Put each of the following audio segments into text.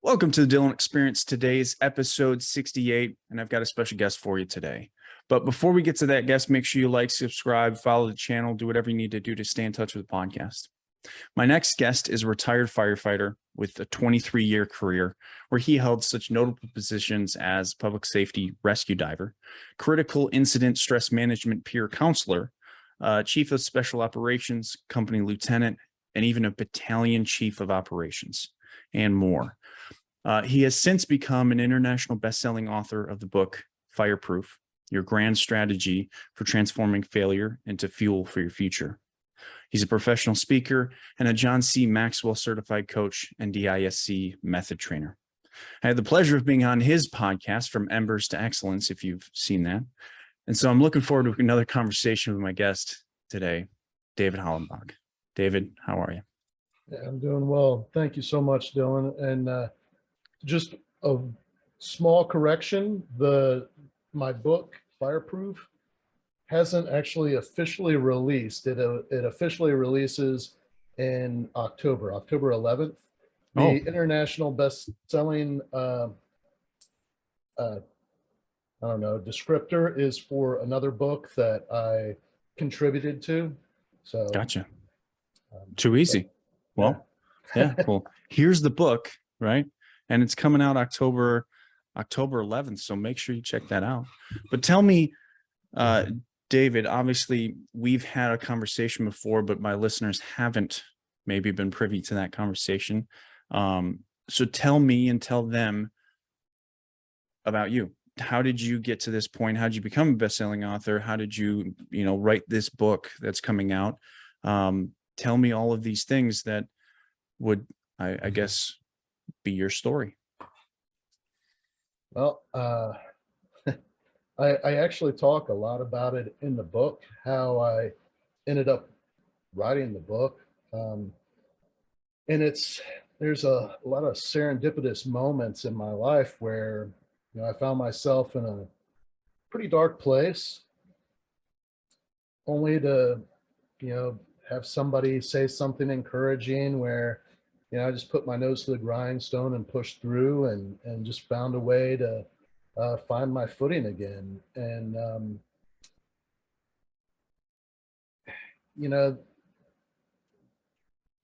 Welcome to the Dylan Experience. Today's episode 68, and I've got a special guest for you today. But before we get to that guest, make sure you like, subscribe, follow the channel, do whatever you need to do to stay in touch with the podcast. My next guest is a retired firefighter with a 23-year career where he held such notable positions as public safety rescue diver, critical incident stress management peer counselor, chief of special operations, company lieutenant, and even a battalion chief of operations, and more. He has since become an international best-selling author of the book Fireproof, Your Grand Strategy for Transforming Failure into Fuel for Your Future. He's a professional speaker and a John C. Maxwell certified coach and DISC method trainer. I had the pleasure of being on his podcast, From Embers to Excellence, if you've seen that. And so I'm looking forward to another conversation with my guest today, David Hollenbach. David, how are you? Yeah, I'm doing well. Thank you so much, Dylan. And just a small correction, my book, Fireproof, hasn't actually officially released. It officially releases in October 11th. The international best-selling, descriptor is for another book that I contributed to. So gotcha. Too easy. Well, yeah, cool. Here's the book, right? And it's coming out October 11th. So make sure you check that out. But tell me, David, obviously we've had a conversation before, but my listeners haven't maybe been privy to that conversation. So tell me and tell them about you. How did you get to this point? How did you become a best-selling author? How did you, write this book that's coming out? Tell me all of these things that would, I guess, be your story. Well, I actually talk a lot about it in the book, how I ended up writing the book. And there's a lot of serendipitous moments in my life where, I found myself in a pretty dark place, only to, have somebody say something encouraging where, I just put my nose to the grindstone and pushed through and just found a way to find my footing again. And,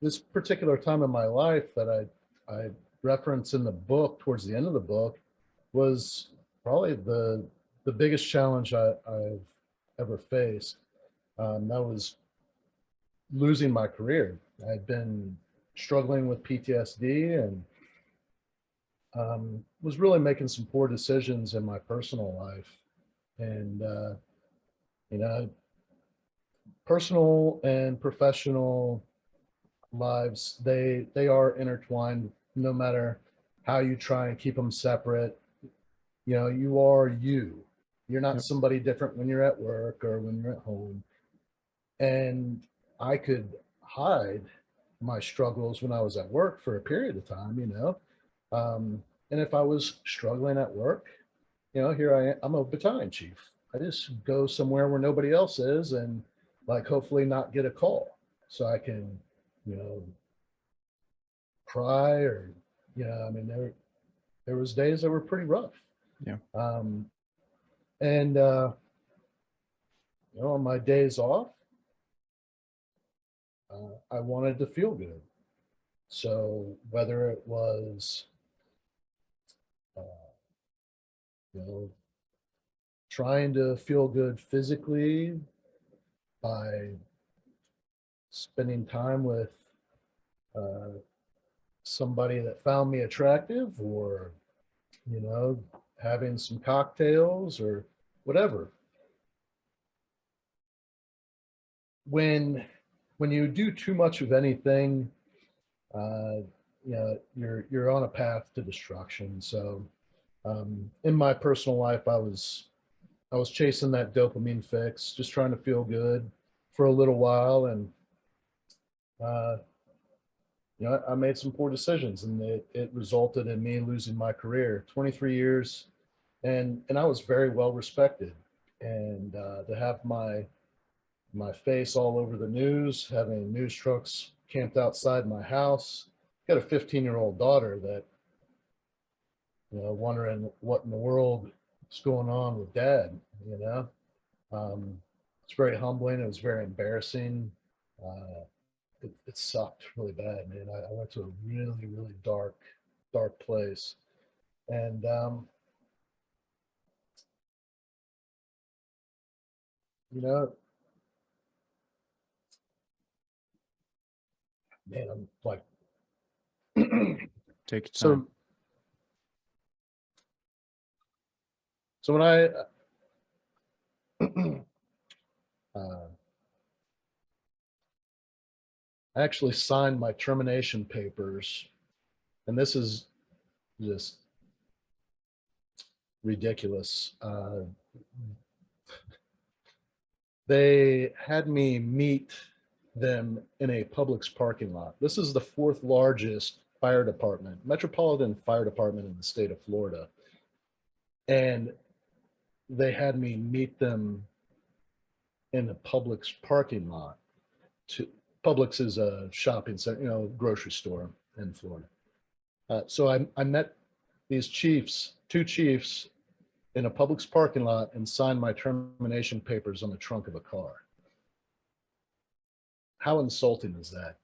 this particular time in my life that I reference in the book, towards the end of the book, was probably the biggest challenge I've ever faced. That was losing my career. I'd been struggling with PTSD and was really making some poor decisions in my personal life. And, personal and professional lives, they are intertwined no matter how you try and keep them separate. You are you. You're not somebody different when you're at work or when you're at home. And I could hide my struggles when I was at work for a period of time, and if I was struggling at work, here I am, I'm a battalion chief. I just go somewhere where nobody else is and hopefully not get a call so I can, cry or, there was days that were pretty rough. Yeah. And, on my days off, I wanted to feel good. So whether it was, trying to feel good physically by spending time with somebody that found me attractive, or, having some cocktails or whatever. When you do too much of anything, you're on a path to destruction. So in my personal life, I was chasing that dopamine fix, just trying to feel good for a little while. And, I made some poor decisions, and it resulted in me losing my career. 23 years, and I was very well respected. And to have my face all over the news, having news trucks camped outside my house. Got a 15-year-old daughter that wondering what in the world is going on with dad, you know. It's very humbling. It was very embarrassing. It sucked really bad, man. I went to a really, really dark place. And, you know, man, I'm like, Take your time. So when I, uh, I actually signed my termination papers, and this is just ridiculous. They had me meet them in a Publix parking lot. This is the fourth largest fire department, metropolitan fire department in the state of Florida. And they had me meet them in a Publix parking lot. Publix is a shopping center, grocery store in Florida. So I met these two chiefs in a Publix parking lot and signed my termination papers on the trunk of a car. How insulting is that?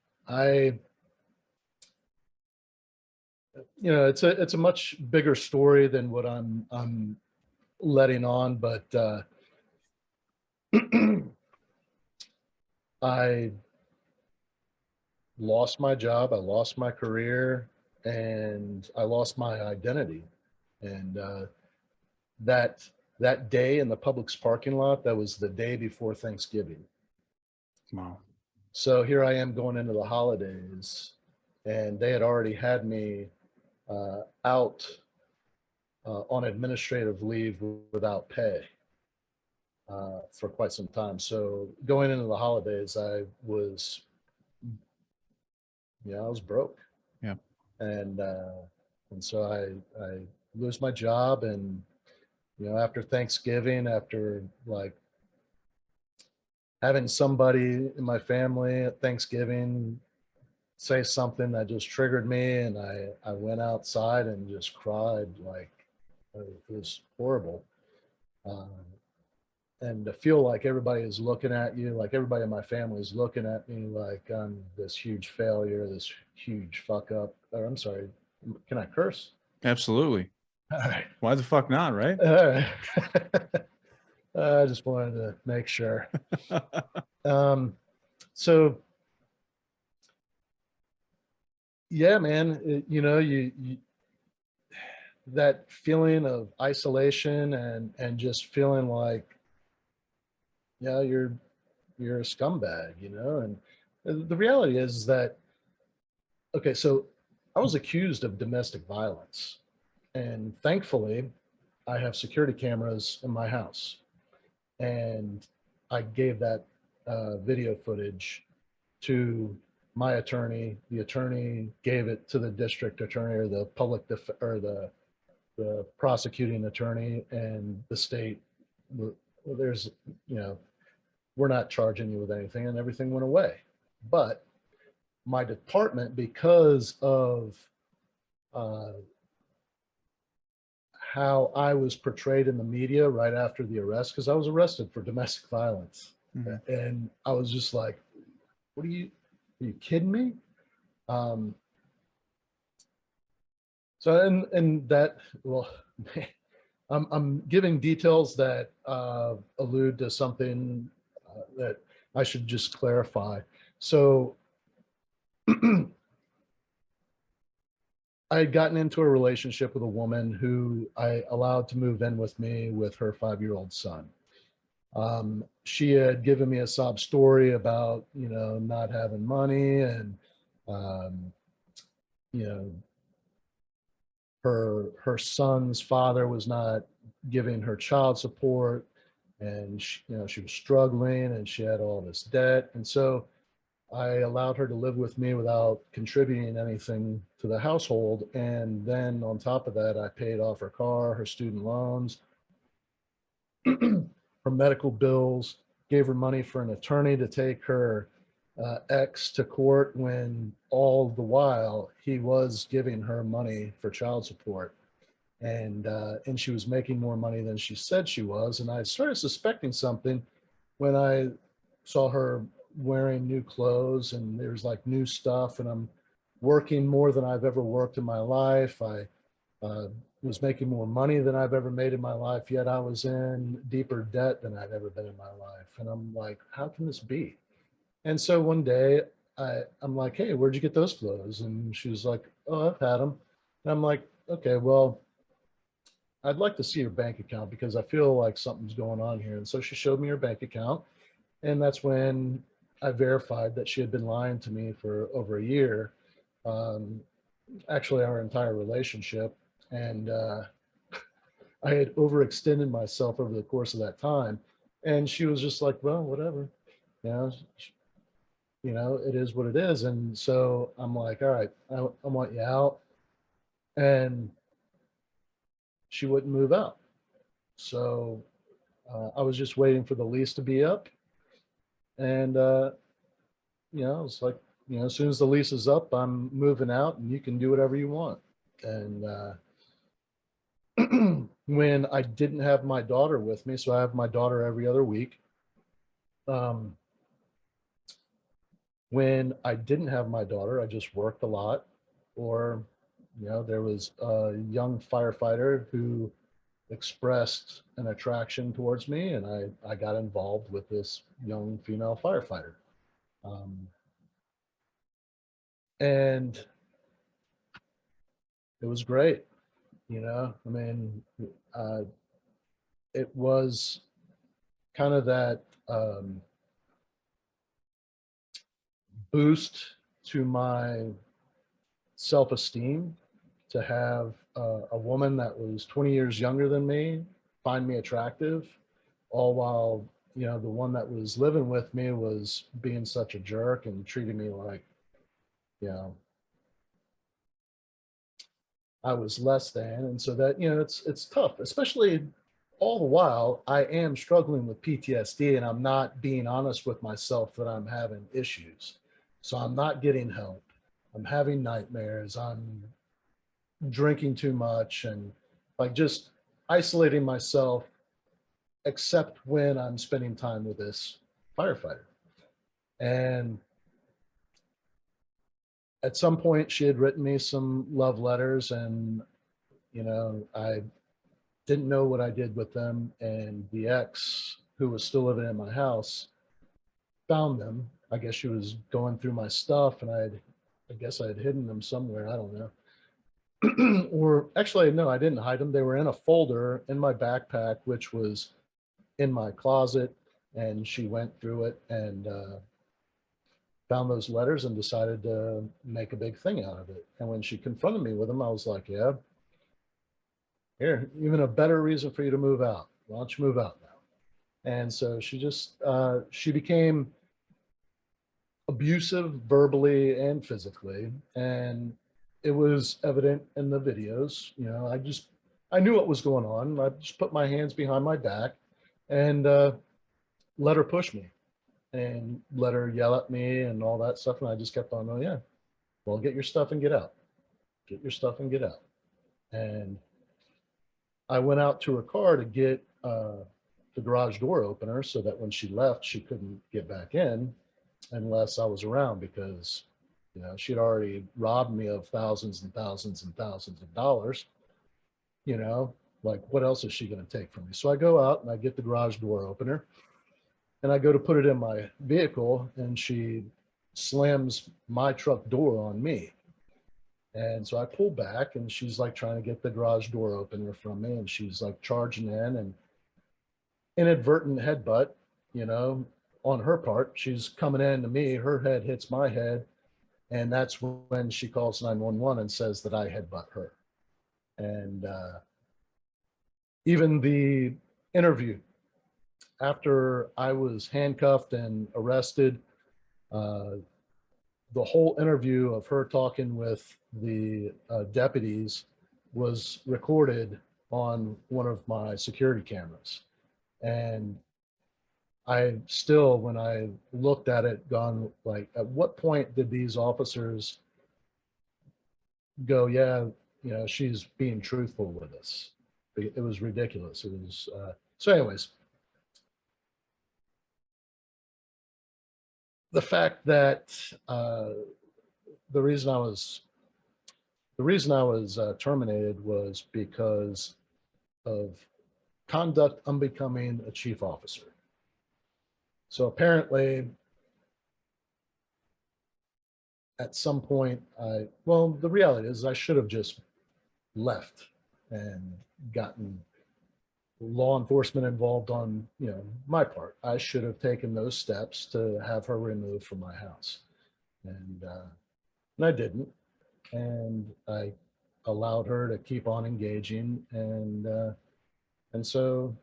It's a much bigger story than what I'm letting on, but I lost my job, I lost my career, and I lost my identity. And that day in the Publix parking lot, that was the day before Thanksgiving. Wow. So here I am going into the holidays, and they had already had me out on administrative leave without pay for quite some time. So going into the holidays, I was broke. Yeah. And so I lose my job, and after Thanksgiving, after like having somebody in my family at Thanksgiving say something that just triggered me, and I went outside and just cried. Like, it was horrible. And to feel like everybody is looking at you, like everybody in my family is looking at me like I'm this huge failure, this huge fuck up. Or I'm sorry, can I curse? Absolutely. All right. Why the fuck not, right? All right. I just wanted to make sure. So yeah, man, you that feeling of isolation and just feeling like, you're a scumbag, and the reality is that, okay, so I was accused of domestic violence, and thankfully I have security cameras in my house, and I gave that video footage to my attorney. The attorney gave it to the district attorney, or the or the prosecuting attorney, and the state. There's, we're not charging you with anything, and everything went away. But my department, because of how I was portrayed in the media right after the arrest, because I was arrested for domestic violence. Mm-hmm. And I was just like, are you kidding me? So, and that, well, I'm giving details that allude to something that I should just clarify. So I had gotten into a relationship with a woman who I allowed to move in with me with her 5-year-old son. She had given me a sob story about, not having money, and, her son's father was not giving her child support, and she was struggling, and she had all this debt. And so I allowed her to live with me without contributing anything to the household. And then on top of that, I paid off her car, her student loans, her medical bills, gave her money for an attorney to take her ex to court, when all the while he was giving her money for child support. and she was making more money than she said she was. And I started suspecting something when I saw her wearing new clothes and there's like new stuff, and I'm working more than I've ever worked in my life. I uh, was making more money than I've ever made in my life, yet I was in deeper debt than I'd ever been in my life. And I'm like, how can this be? And so one day I'm like, hey, where'd you get those clothes? And she was like, oh, I've had them. And I'm like, okay, well, I'd like to see your bank account because I feel like something's going on here. And so she showed me her bank account. And that's when I verified that she had been lying to me for over a year, um, actually our entire relationship. And I had overextended myself over the course of that time. And she was just like, well, whatever, you know, it is what it is. And so I'm like, all right, I want you out. And she wouldn't move out. So I was just waiting for the lease to be up. And, it's like, as soon as the lease is up, I'm moving out and you can do whatever you want. And when I didn't have my daughter with me, so I have my daughter every other week. When I didn't have my daughter, I just worked a lot. Or, there was a young firefighter who expressed an attraction towards me, and I got involved with this young female firefighter. And it was great. I mean, uh, it was kind of that boost to my self-esteem to have a woman that was 20 years younger than me find me attractive, all while, the one that was living with me was being such a jerk and treating me like, you know, I was less than. And so that, it's tough, especially all the while I am struggling with PTSD and I'm not being honest with myself that I'm having issues. So I'm not getting help. I'm having nightmares. I'm drinking too much and like just isolating myself, except when I'm spending time with this firefighter. And at some point she had written me some love letters, and I didn't know what I did with them, and the ex, who was still living in my house, found them. I guess she was going through my stuff, and I guess I had hidden them somewhere, I don't know. Or actually, no, I didn't hide them. They were in a folder in my backpack, which was in my closet, and she went through it and found those letters and decided to make a big thing out of it. And when she confronted me with them, I was like, yeah, here, even a better reason for you to move out. Why don't you move out now? And so she just, she became abusive verbally and physically. And it was evident in the videos. I knew what was going on. I just put my hands behind my back and let her push me and let her yell at me and all that stuff. And I just kept on, oh yeah, well, get your stuff and get out. Get your stuff and get out. And I went out to her car to get the garage door opener so that when she left, she couldn't get back in unless I was around, because she'd already robbed me of thousands and thousands and thousands of dollars. Like what else is she going to take from me? So I go out and I get the garage door opener and I go to put it in my vehicle, and she slams my truck door on me. And so I pull back and she's like trying to get the garage door opener from me, and she's like charging in, and inadvertent headbutt, on her part. She's coming in to me, her head hits my head, and that's when she calls 911 and says that I headbutt her. And even the interview after I was handcuffed and arrested, the whole interview of her talking with the deputies was recorded on one of my security cameras. And I still, when I looked at it, gone like, at what point did these officers go, yeah, you know, she's being truthful with us. It was ridiculous. It was, so anyways, the fact that the reason I was terminated was because of conduct unbecoming a chief officer. So apparently, at some point, well, the reality is I should have just left and gotten law enforcement involved on, you know, my part. I should have taken those steps to have her removed from my house. And I didn't. And I allowed her to keep on engaging. And so,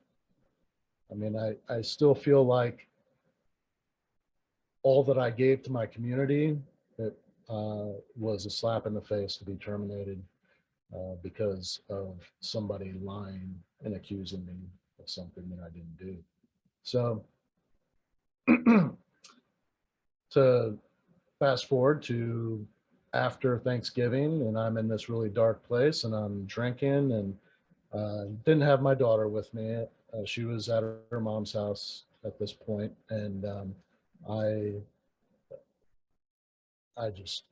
I mean, I still feel like all that I gave to my community, it was a slap in the face to be terminated because of somebody lying and accusing me of something that I didn't do. So to fast forward to after Thanksgiving, and I'm in this really dark place and I'm drinking and didn't have my daughter with me. She was at her mom's house at this point, and I just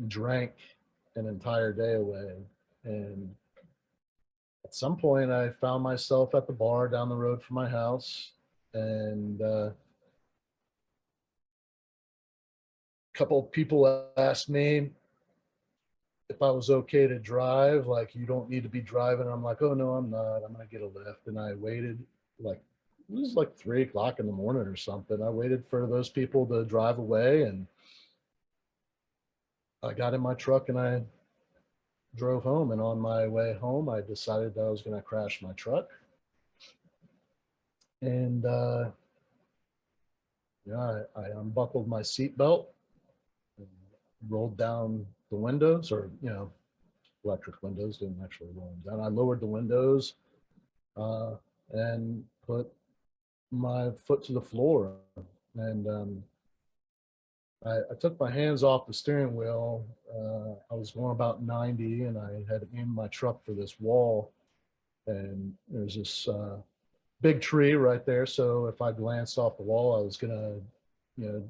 drank an entire day away. And at some point, I found myself at the bar down the road from my house, and a couple of people asked me if I was okay to drive, like, you don't need to be driving. I'm like, oh no, I'm not. I'm gonna get a lift. And I waited, like, it was like 3 o'clock in the morning or something. I waited for those people to drive away, and I got in my truck and I drove home. And on my way home, I decided that I was gonna crash my truck. And yeah, I unbuckled my seatbelt, rolled down the windows, or, you know, electric windows, didn't actually roll them down. I lowered the windows and put my foot to the floor. And I took my hands off the steering wheel. I was going about 90, and I had aimed my truck for this wall. And there's this big tree right there. So if I glanced off the wall, I was going to, you know,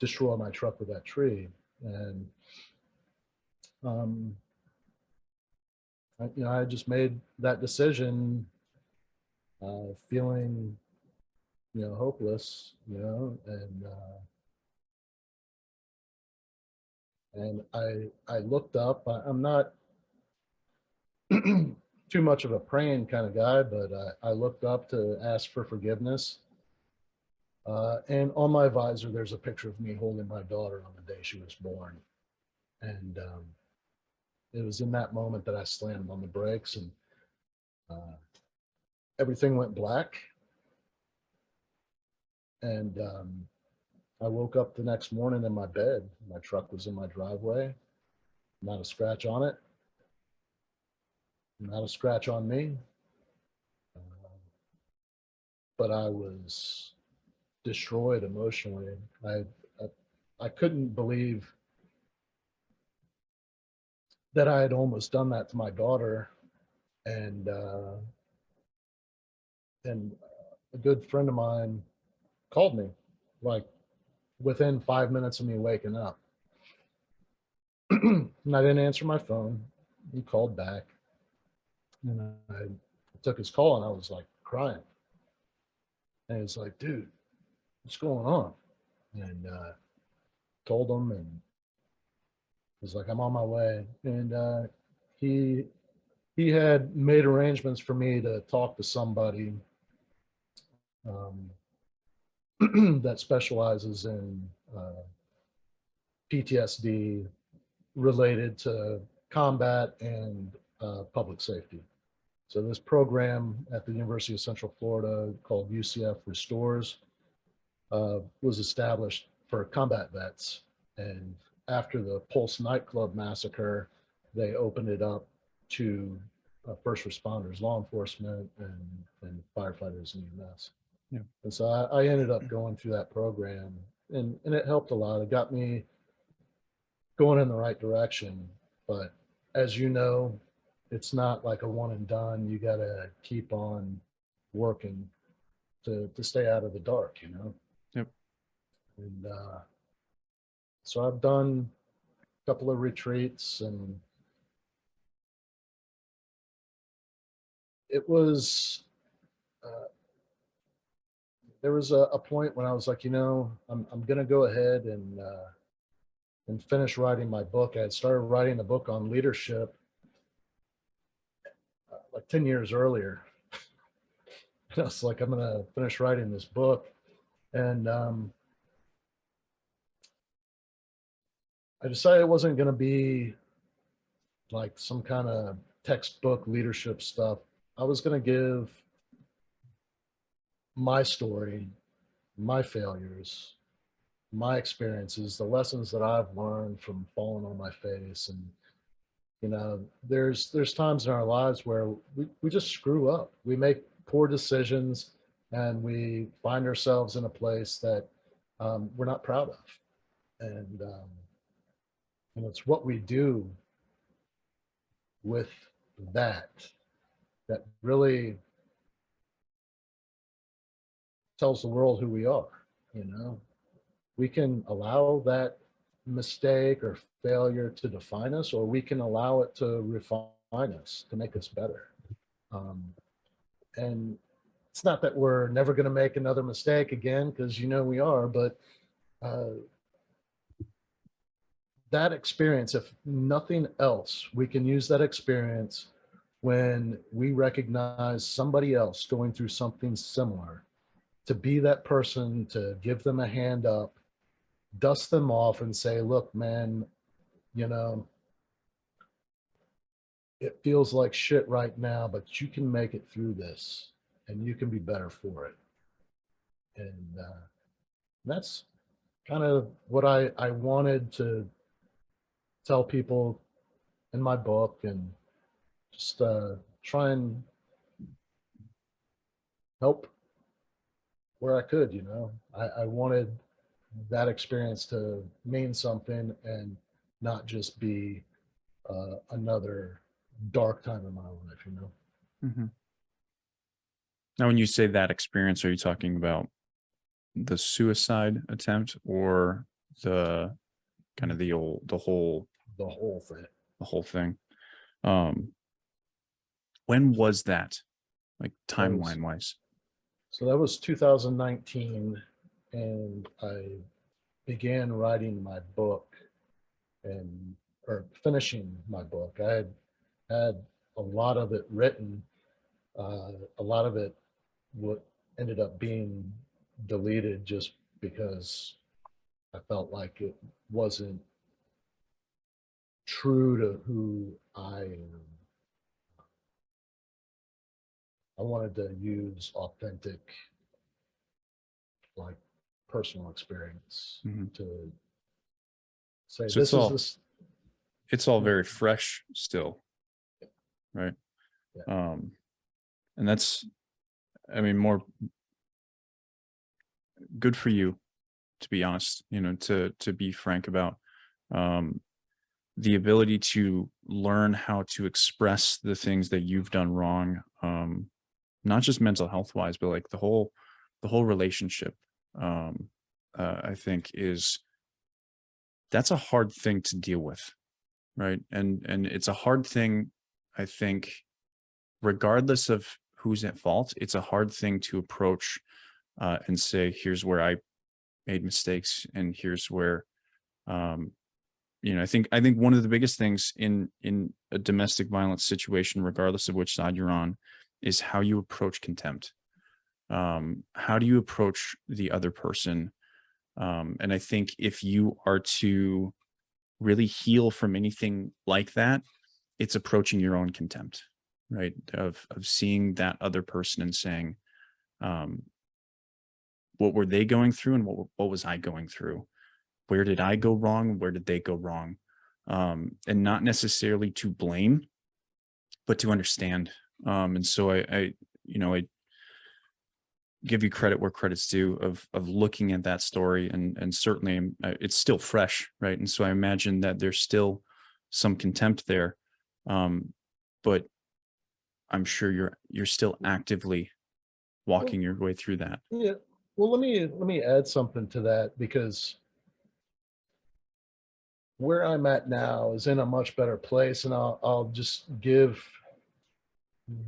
destroy my truck with that tree. And you know, I just made that decision, feeling, you know, hopeless, you know, and I looked up. I'm not too much of a praying kind of guy, but I looked up to ask for forgiveness. And on my visor, there's a picture of me holding my daughter on the day she was born. And it was in that moment that I slammed on the brakes, and everything went black. And I woke up the next morning in my bed. My truck was in my driveway, not a scratch on it, not a scratch on me. But I was destroyed emotionally. I couldn't believe that I had almost done that to my daughter. And a good friend of mine called me, like, within 5 minutes of me waking up. And I didn't answer my phone. He called back, and I took his call, and I was like crying. And he's like, dude, what's going on? And told him, and he's like, I'm on my way. And he had made arrangements for me to talk to somebody that specializes in PTSD related to combat and public safety. So this program at the University of Central Florida called UCF Restores was established for combat vets. And after the Pulse nightclub massacre, they opened it up to first responders, law enforcement, and firefighters and EMS. Yeah. And so I ended up going through that program, and it helped a lot. It got me going in the right direction. But as you know, it's not like a one and done. You got to keep on working to stay out of the dark, you know? Yep. And so I've done a couple of retreats, and it was, there was a point when I was like, you know, I'm going to go ahead and finish writing my book. I had started writing a book on leadership like 10 years earlier. And I was like, I'm going to finish writing this book. And I decided it wasn't going to be like some kind of textbook leadership stuff. I was going to give my story, my failures, my experiences, the lessons that I've learned from falling on my face. And, you know, there's times in our lives where we just screw up. We make poor decisions, and we find ourselves in a place that we're not proud of. And it's what we do with that really tells the world who we are. You know, we can allow that mistake or failure to define us, or we can allow it to refine us, to make us better. And it's not that we're never going to make another mistake again, because you know we are, but that experience, if nothing else, we can use that experience when we recognize somebody else going through something similar, to be that person, to give them a hand up, dust them off and say, look, man, you know, it feels like shit right now, but you can make it through this, and you can be better for it. And that's kind of what I wanted to tell people in my book, and just try and help where I could, you know. I wanted that experience to mean something and not just be another dark time in my life, you know. Mm-hmm. Now, when you say that experience, are you talking about the suicide attempt, or the kind of the whole thing? When was that, like timeline wise? So that was 2019, and I began writing my book, or finishing my book. I had a lot of it written. A lot of it ended up being deleted just because I felt like it wasn't true to who I am. I wanted to use authentic, like, personal experience to say, so it's all very fresh still, right? Yeah. And that's, I mean, more good for you, to be honest, you know, to be frank about the ability to learn how to express the things that you've done wrong, not just mental health wise, but like the whole relationship. I think that's a hard thing to deal with, right? And it's a hard thing, I think, regardless of who's at fault. It's a hard thing to approach and say, here's where I made mistakes, and here's where, you know, I think one of the biggest things in a domestic violence situation, regardless of which side you're on, is how you approach contempt. How do you approach the other person? And I think if you are to really heal from anything like that, it's approaching your own contempt, right? Of seeing that other person and saying, what were they going through, and what was I going through? Where did I go wrong? Where did they go wrong? And not necessarily to blame, but to understand. And so I give you credit where credit's due of looking at that story, and certainly it's still fresh, right? And so I imagine that there's still some contempt there. But I'm sure you're still actively walking your way through that. Yeah. Well, let me add something to that, because where I'm at now is in a much better place, and I'll just give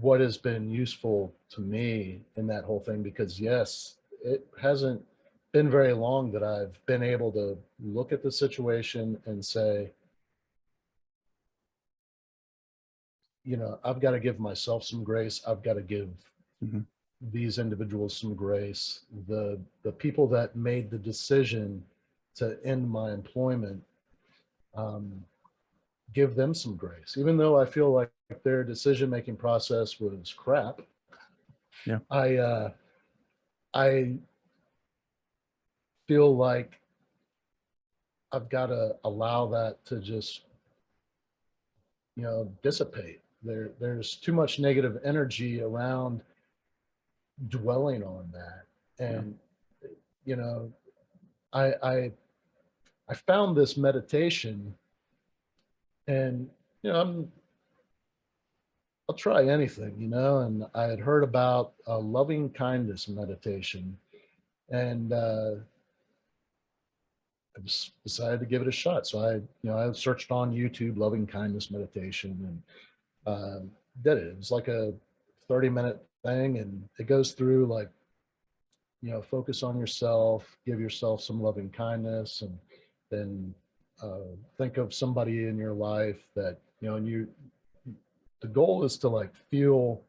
what has been useful to me in that whole thing, because yes, it hasn't been very long that I've been able to look at the situation and say, I've got to give myself some grace. I've got to give Mhm. these individuals some grace. The people that made the decision to end my employment, um, give them some grace, even though I feel like their decision making process was crap. Yeah. I feel like I've got to allow that to just dissipate. There's too much negative energy around dwelling on that. Yeah. And you know I found this meditation, and I'll try anything, and I had heard about a loving kindness meditation, and I just decided to give it a shot. So I searched on YouTube loving kindness meditation, and did it. It was like a 30-minute thing, and it goes through like, focus on yourself, give yourself some loving kindness, and then think of somebody in your life that, and the goal is to like feel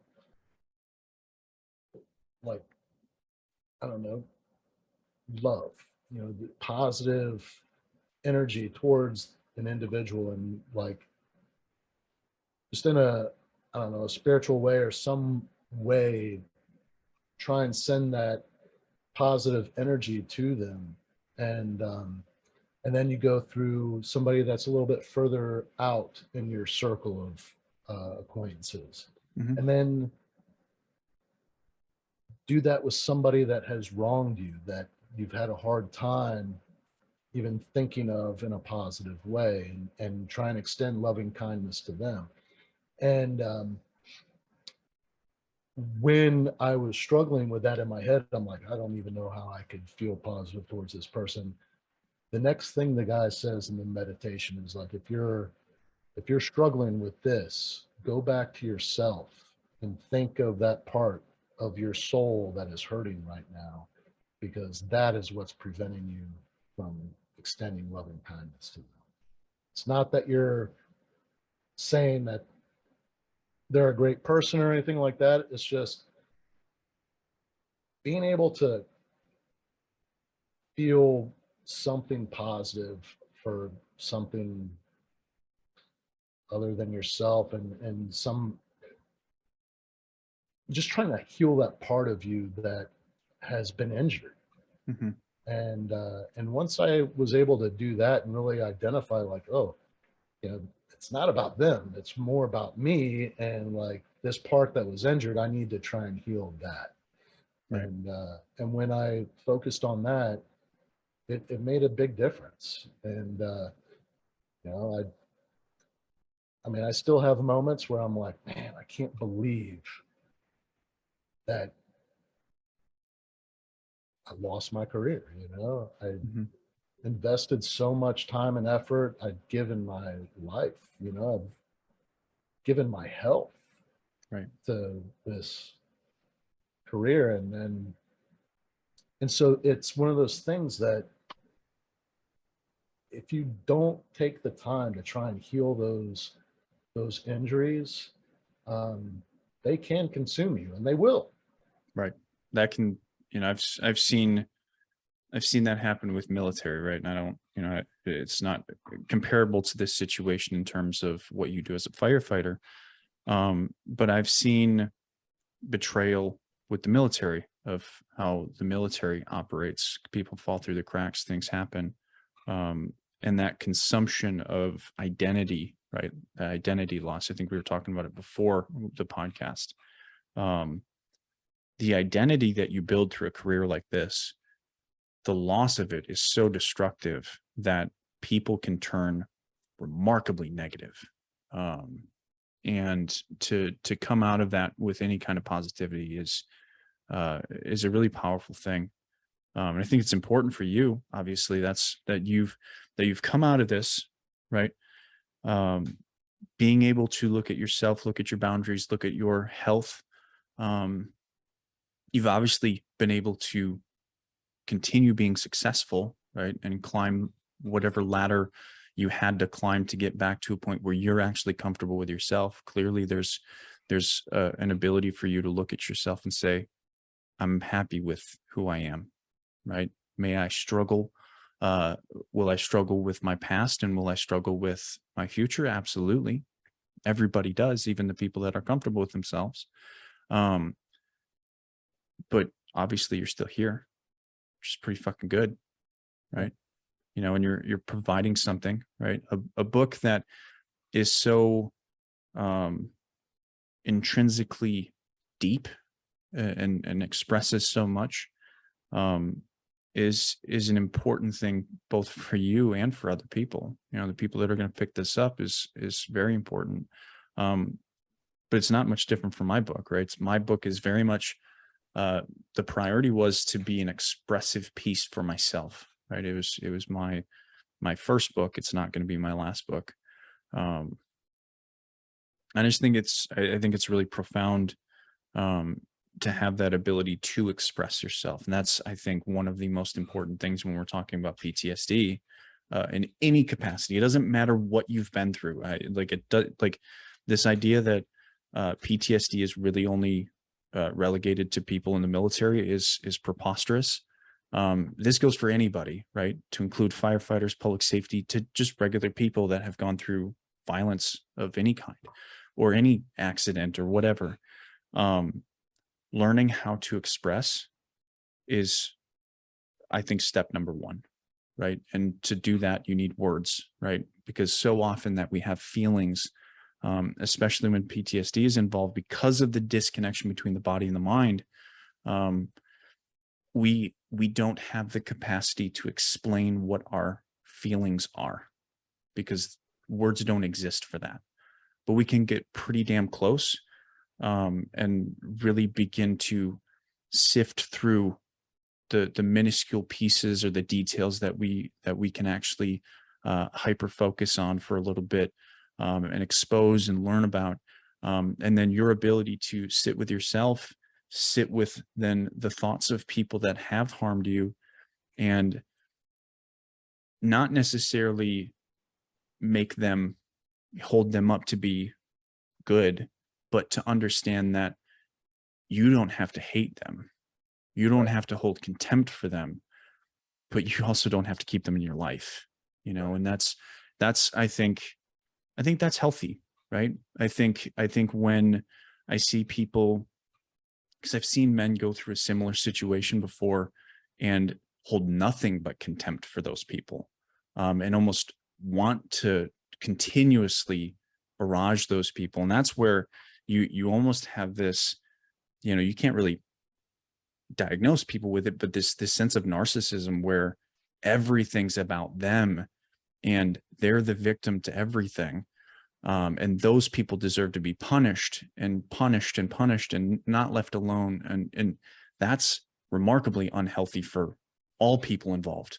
like, I don't know, love, the positive energy towards an individual, and like just in a, I don't know, a spiritual way or some way, try and send that positive energy to them. And then you go through somebody that's a little bit further out in your circle of acquaintances, Mhm. and then do that with somebody that has wronged you, that you've had a hard time even thinking of in a positive way, and try and extend loving kindness to them. And when I was struggling with that in my head, I'm like, I don't even know how I could feel positive towards this person. The next thing the guy says in the meditation is like, if you're struggling with this, go back to yourself and think of that part of your soul that is hurting right now, because that is what's preventing you from extending loving kindness to them. It's not that you're saying that they're a great person or anything like that. It's just being able to feel something positive for something other than yourself, and some, just trying to heal that part of you that has been injured. Mhm. And once I was able to do that and really identify like, oh, it's not about them, it's more about me, and like this part that was injured, I need to try and heal that. Right. And when I focused on that, it made a big difference. And you know I mean, I still have moments where I'm like, man, I can't believe that I lost my career. I Mhm. invested so much time and effort. I'd given my life, I've given my health Right. to this career. And so it's one of those things that if you don't take the time to try and heal those injuries, um, they can consume you, and they will. Right. That can, I've seen that happen with military, right? And I don't, it's not comparable to this situation in terms of what you do as a firefighter. But I've seen betrayal with the military, of how the military operates. People fall through the cracks, things happen. And that consumption of identity, right? The identity loss. I think we were talking about it before the podcast. Um, the identity that you build through a career like this, the loss of it is so destructive that people can turn remarkably negative. and to come out of that with any kind of positivity is a really powerful thing. And I think it's important for you, obviously, that you've come out of this, right? Being able to look at yourself, look at your boundaries, look at your health. You've obviously been able to continue being successful, right? And climb whatever ladder you had to climb to get back to a point where you're actually comfortable with yourself. Clearly there's an ability for you to look at yourself and say, I'm happy with who I am, right? May I struggle? Will I struggle with my past, and will I struggle with my future? Absolutely. Everybody does, even the people that are comfortable with themselves. But obviously you're still here, which is pretty fucking good, right? You know, and you're providing something, right? A book that is so intrinsically deep and expresses so much is an important thing both for you and for other people. You know, the people that are going to pick this up is very important. But it's not much different from my book, right? My book is very much the priority was to be an expressive piece for myself, right? It was my first book. It's not going to be my last book. I just think I think it's really profound to have that ability to express yourself. And that's, I think, one of the most important things when we're talking about PTSD in any capacity. It doesn't matter what you've been through. Like this idea that PTSD is really only relegated to people in the military is preposterous. This goes for anybody, right? To include firefighters, public safety, to just regular people that have gone through violence of any kind or any accident or whatever. Learning how to express is, I think, step number one, right? And to do that, you need words, right? Because so often that we have feelings, especially when PTSD is involved, because of the disconnection between the body and the mind, we don't have the capacity to explain what our feelings are because words don't exist for that. But we can get pretty damn close and really begin to sift through the minuscule pieces or the details that we can actually hyper focus on for a little bit and expose and learn about. And then your ability to sit with yourself, sit with then the thoughts of people that have harmed you, and not necessarily hold them up to be good, but to understand that you don't have to hate them. You don't have to hold contempt for them, but you also don't have to keep them in your life, you know, and that's, I think that's healthy, right? I think when I see people, because I've seen men go through a similar situation before and hold nothing but contempt for those people, and almost want to continuously barrage those people. And that's where you almost have this, you know, you can't really diagnose people with it, but this sense of narcissism where everything's about them and they're the victim to everything. And those people deserve to be punished and punished and punished and not left alone. And that's remarkably unhealthy for all people involved.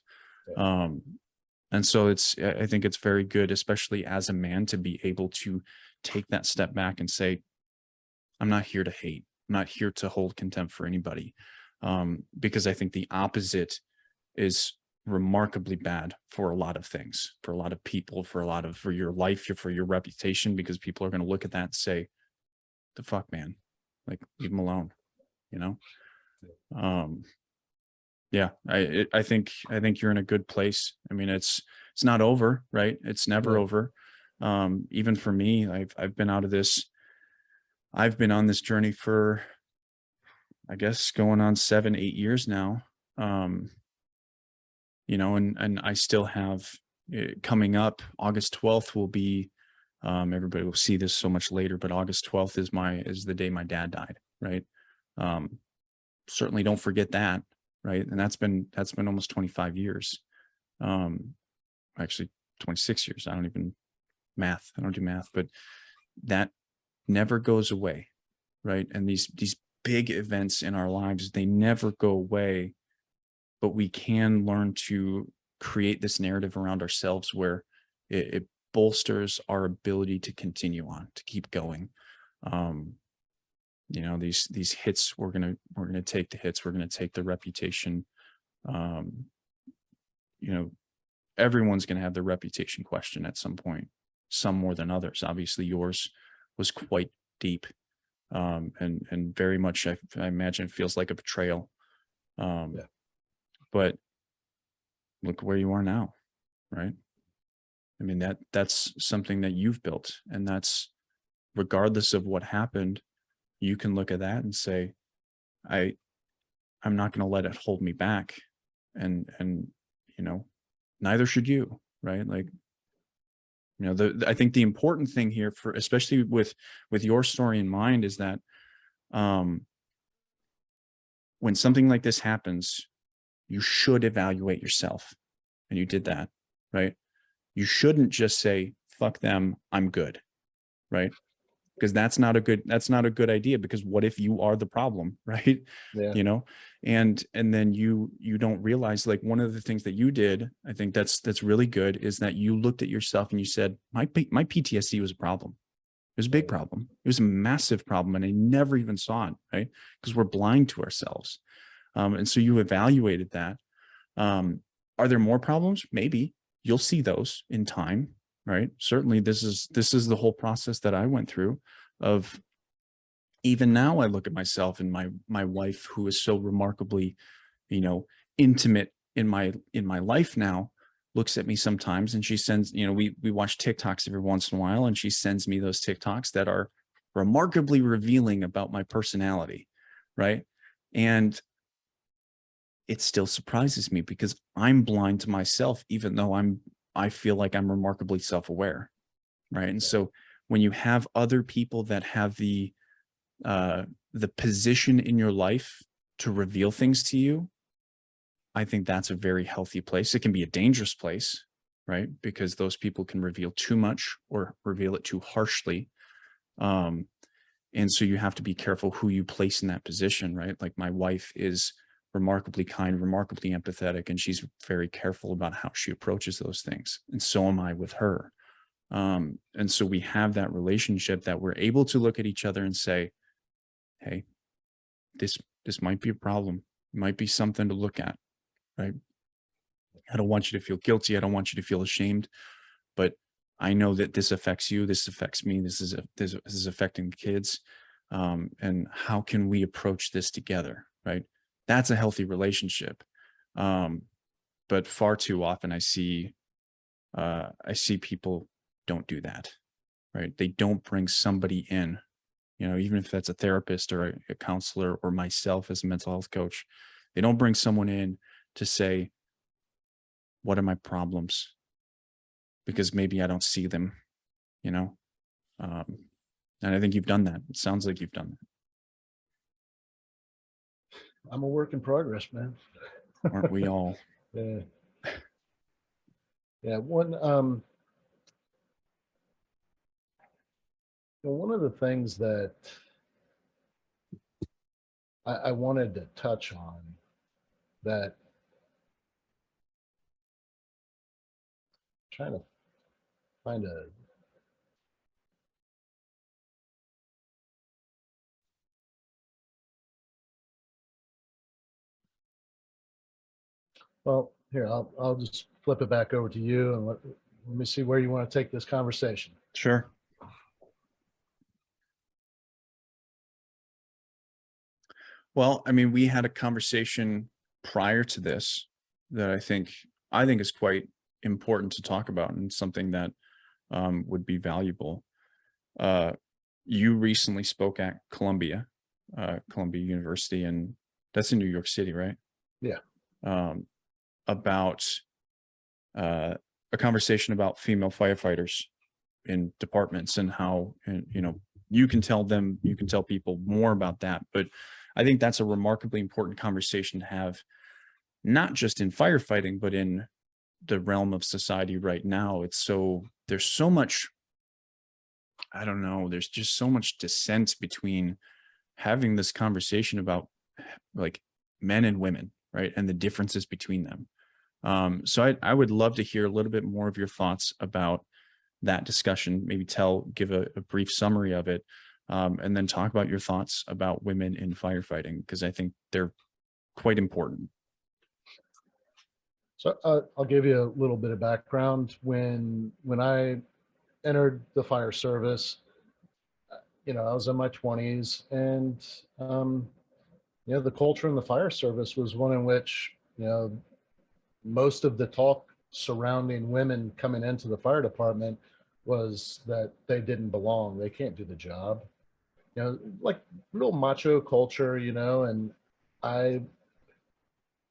And so I think it's very good, especially as a man, to be able to take that step back and say, I'm not here to hate. I'm not here to hold contempt for anybody. Because I think the opposite is remarkably bad for a lot of things, for a lot of people, for your life, for your reputation, because people are going to look at that and say, the fuck, man, like, leave them alone, you know? Yeah, I think you're in a good place. I mean, it's not over, right? It's never over. Even for me, I've been out of this. I've been on this journey for, I guess, going on 7-8 years now. You know, and I still have coming up. August 12th will be, everybody will see this so much later, but August 12th is the day my dad died, right? Certainly don't forget that, right? And that's been almost 25 years. Actually 26 years. I don't do math, but never goes away, right? And these big events in our lives, they never go away, but we can learn to create this narrative around ourselves where it bolsters our ability to continue on, to keep going. You know, these hits, we're gonna take the hits, we're gonna take the reputation. You know, everyone's gonna have their reputation question at some point, some more than others. Obviously, yours was quite deep, and very much, I imagine, it feels like a betrayal. Yeah. But look where you are now, right? I mean, that's something that you've built, and that's, regardless of what happened, you can look at that and say, I'm not going to let it hold me back. And, you know, neither should you, right? Like, you know, I think the important thing here, for, especially with your story in mind, is that, when something like this happens, you should evaluate yourself. And you did that, right? You shouldn't just say, fuck them, I'm good, right? Because that's not a good idea, because what if you are the problem, right? Yeah. You know, and then you don't realize, like, one of the things that you did, I think that's really good, is that you looked at yourself and you said, my PTSD was a problem. It was a big problem. It was a massive problem. And I never even saw it, right? Because we're blind to ourselves. And so you evaluated that. Are there more problems? Maybe. You'll see those in time, right? Certainly this is the whole process that I went through. Of, even now, I look at myself and my wife, who is so remarkably, you know, intimate in my life now, looks at me sometimes and she sends, you know, we watch TikToks every once in a while, and she sends me those TikToks that are remarkably revealing about my personality, right? And it still surprises me, because I'm blind to myself, even though I feel like I'm remarkably self-aware, right? And so when you have other people that have the position in your life to reveal things to you, I think that's a very healthy place. It can be a dangerous place, right? Because those people can reveal too much or reveal it too harshly. And so you have to be careful who you place in that position, right? Like, my wife is remarkably kind, remarkably empathetic, and she's very careful about how she approaches those things. And so am I with her. And so we have that relationship that we're able to look at each other and say, hey, this might be a problem. It might be something to look at, right? I don't want you to feel guilty. I don't want you to feel ashamed, but I know that this affects you. This affects me. This is affecting the kids. And how can we approach this together, right? That's a healthy relationship. But far too often I see people don't do that, right? They don't bring somebody in, you know, even if that's a therapist or a counselor, or myself as a mental health coach. They don't bring someone in to say, what are my problems? Because maybe I don't see them, you know? And I think you've done that. It sounds like you've done that. I'm a work in progress, man. Aren't we all? Yeah. Yeah. One of the things that I wanted to touch on, that trying to find a well, here, I'll just flip it back over to you, and let me see where you want to take this conversation. Sure. Well, I mean, we had a conversation prior to this that I think is quite important to talk about, and something that would be valuable. You recently spoke at Columbia University, and that's in New York City, right? Yeah. About a conversation about female firefighters in departments, and how, you know, you can tell people more about that. But I think that's a remarkably important conversation to have, not just in firefighting, but in the realm of society right now. There's so much, I don't know, there's just so much dissent between having this conversation about like men and women, right? And the differences between them. So I would love to hear a little bit more of your thoughts about that discussion. Maybe give a brief summary of it, and then talk about your thoughts about women in firefighting, because I think they're quite important. So I'll give you a little bit of background. When I entered the fire service, I was in my 20s, and the culture in the fire service was one in which most of the talk surrounding women coming into the fire department was that they didn't belong, they can't do the job, like real macho culture, and I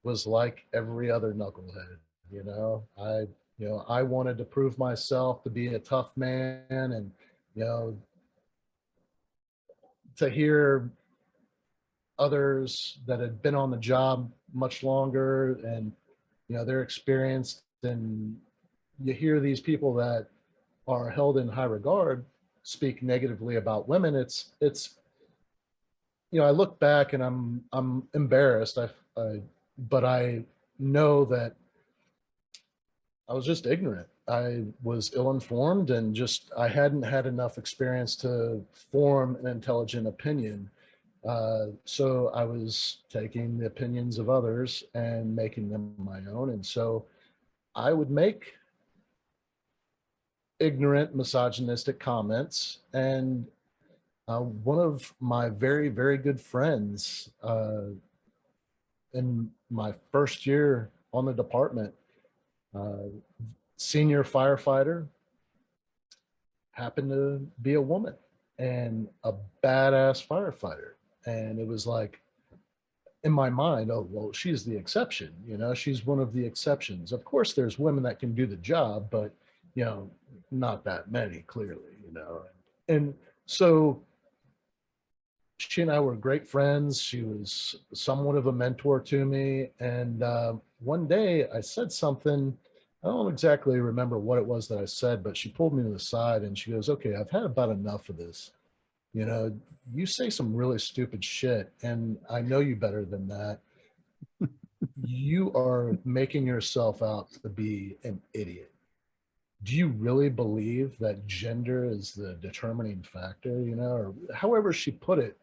was like every other knucklehead. I wanted to prove myself to be a tough man, and to hear others that had been on the job much longer, and they're experienced, and you hear these people that are held in high regard speak negatively about women. It's I look back and I'm embarrassed. But I know that I was just ignorant. I was ill-informed, and just I hadn't had enough experience to form an intelligent opinion. So I was taking the opinions of others and making them my own. And so I would make ignorant, misogynistic comments. And one of my very, very good friends in my first year on the department, uh, senior firefighter, happened to be a woman and a badass firefighter. And it was like, in my mind, oh, well, she's the exception. She's one of the exceptions. Of course, there's women that can do the job, but, not that many, clearly. And so she and I were great friends. She was somewhat of a mentor to me. And one day I said something. I don't exactly remember what it was that I said, but she pulled me to the side and she goes, okay, I've had about enough of this. You say some really stupid shit, and I know you better than that. You are making yourself out to be an idiot. Do you really believe that gender is the determining factor, or however she put it?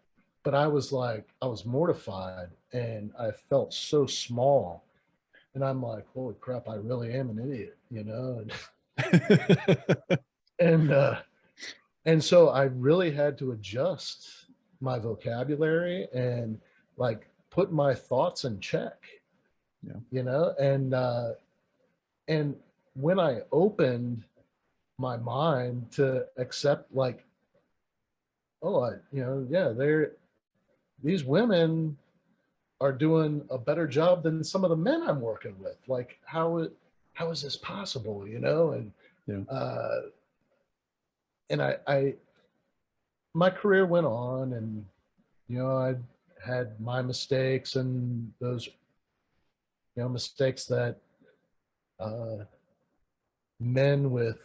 But I was like, I was mortified, and I felt so small. And I'm like, holy crap, I really am an idiot, And and so I really had to adjust my vocabulary and like put my thoughts in check. Yeah. And when I opened my mind to accept, like, oh, yeah, these women are doing a better job than some of the men I'm working with. Like, how is this possible? And Yeah. and I my career went on, and I had my mistakes, and those mistakes that men with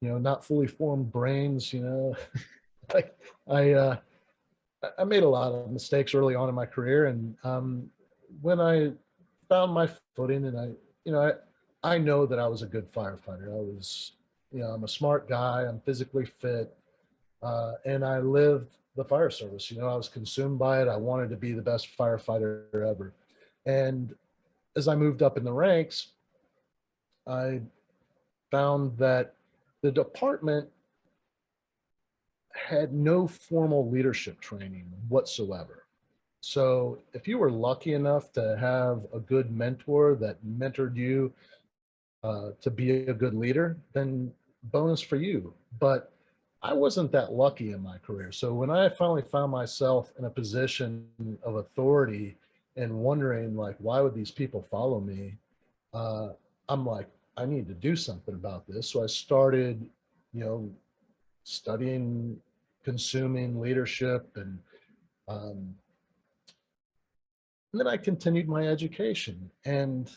not fully formed brains, like I made a lot of mistakes early on in my career. And when I found my footing, and I know that I was a good firefighter. I'm a smart guy. I'm physically fit, and I lived the fire service. I was consumed by it. I wanted to be the best firefighter ever. And as I moved up in the ranks, I found that the department had no formal leadership training whatsoever. So if you were lucky enough to have a good mentor that mentored you to be a good leader, then bonus for you. But I wasn't that lucky in my career. So when I finally found myself in a position of authority and wondering, like, why would these people follow me? I'm like, I need to do something about this. So I started, you know, studying, consuming leadership, um, and then I continued my education. And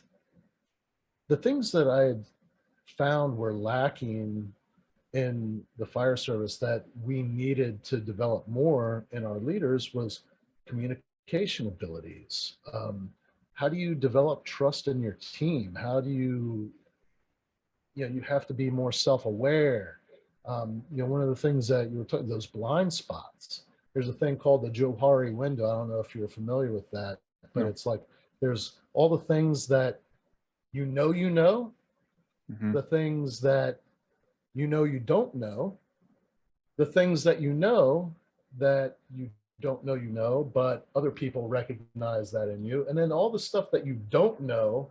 the things that I had found were lacking in the fire service that we needed to develop more in our leaders was communication abilities. How do you develop trust in your team? How do you, you have to be more self-aware. One of the things that you were talking, those blind spots, there's a thing called the Johari window. I don't know if you're familiar with that, but No. it's like, there's all the things that you know, Mhm. the things that you don't know, the things that you know that you don't know, but other people recognize that in you. And then all the stuff that you don't know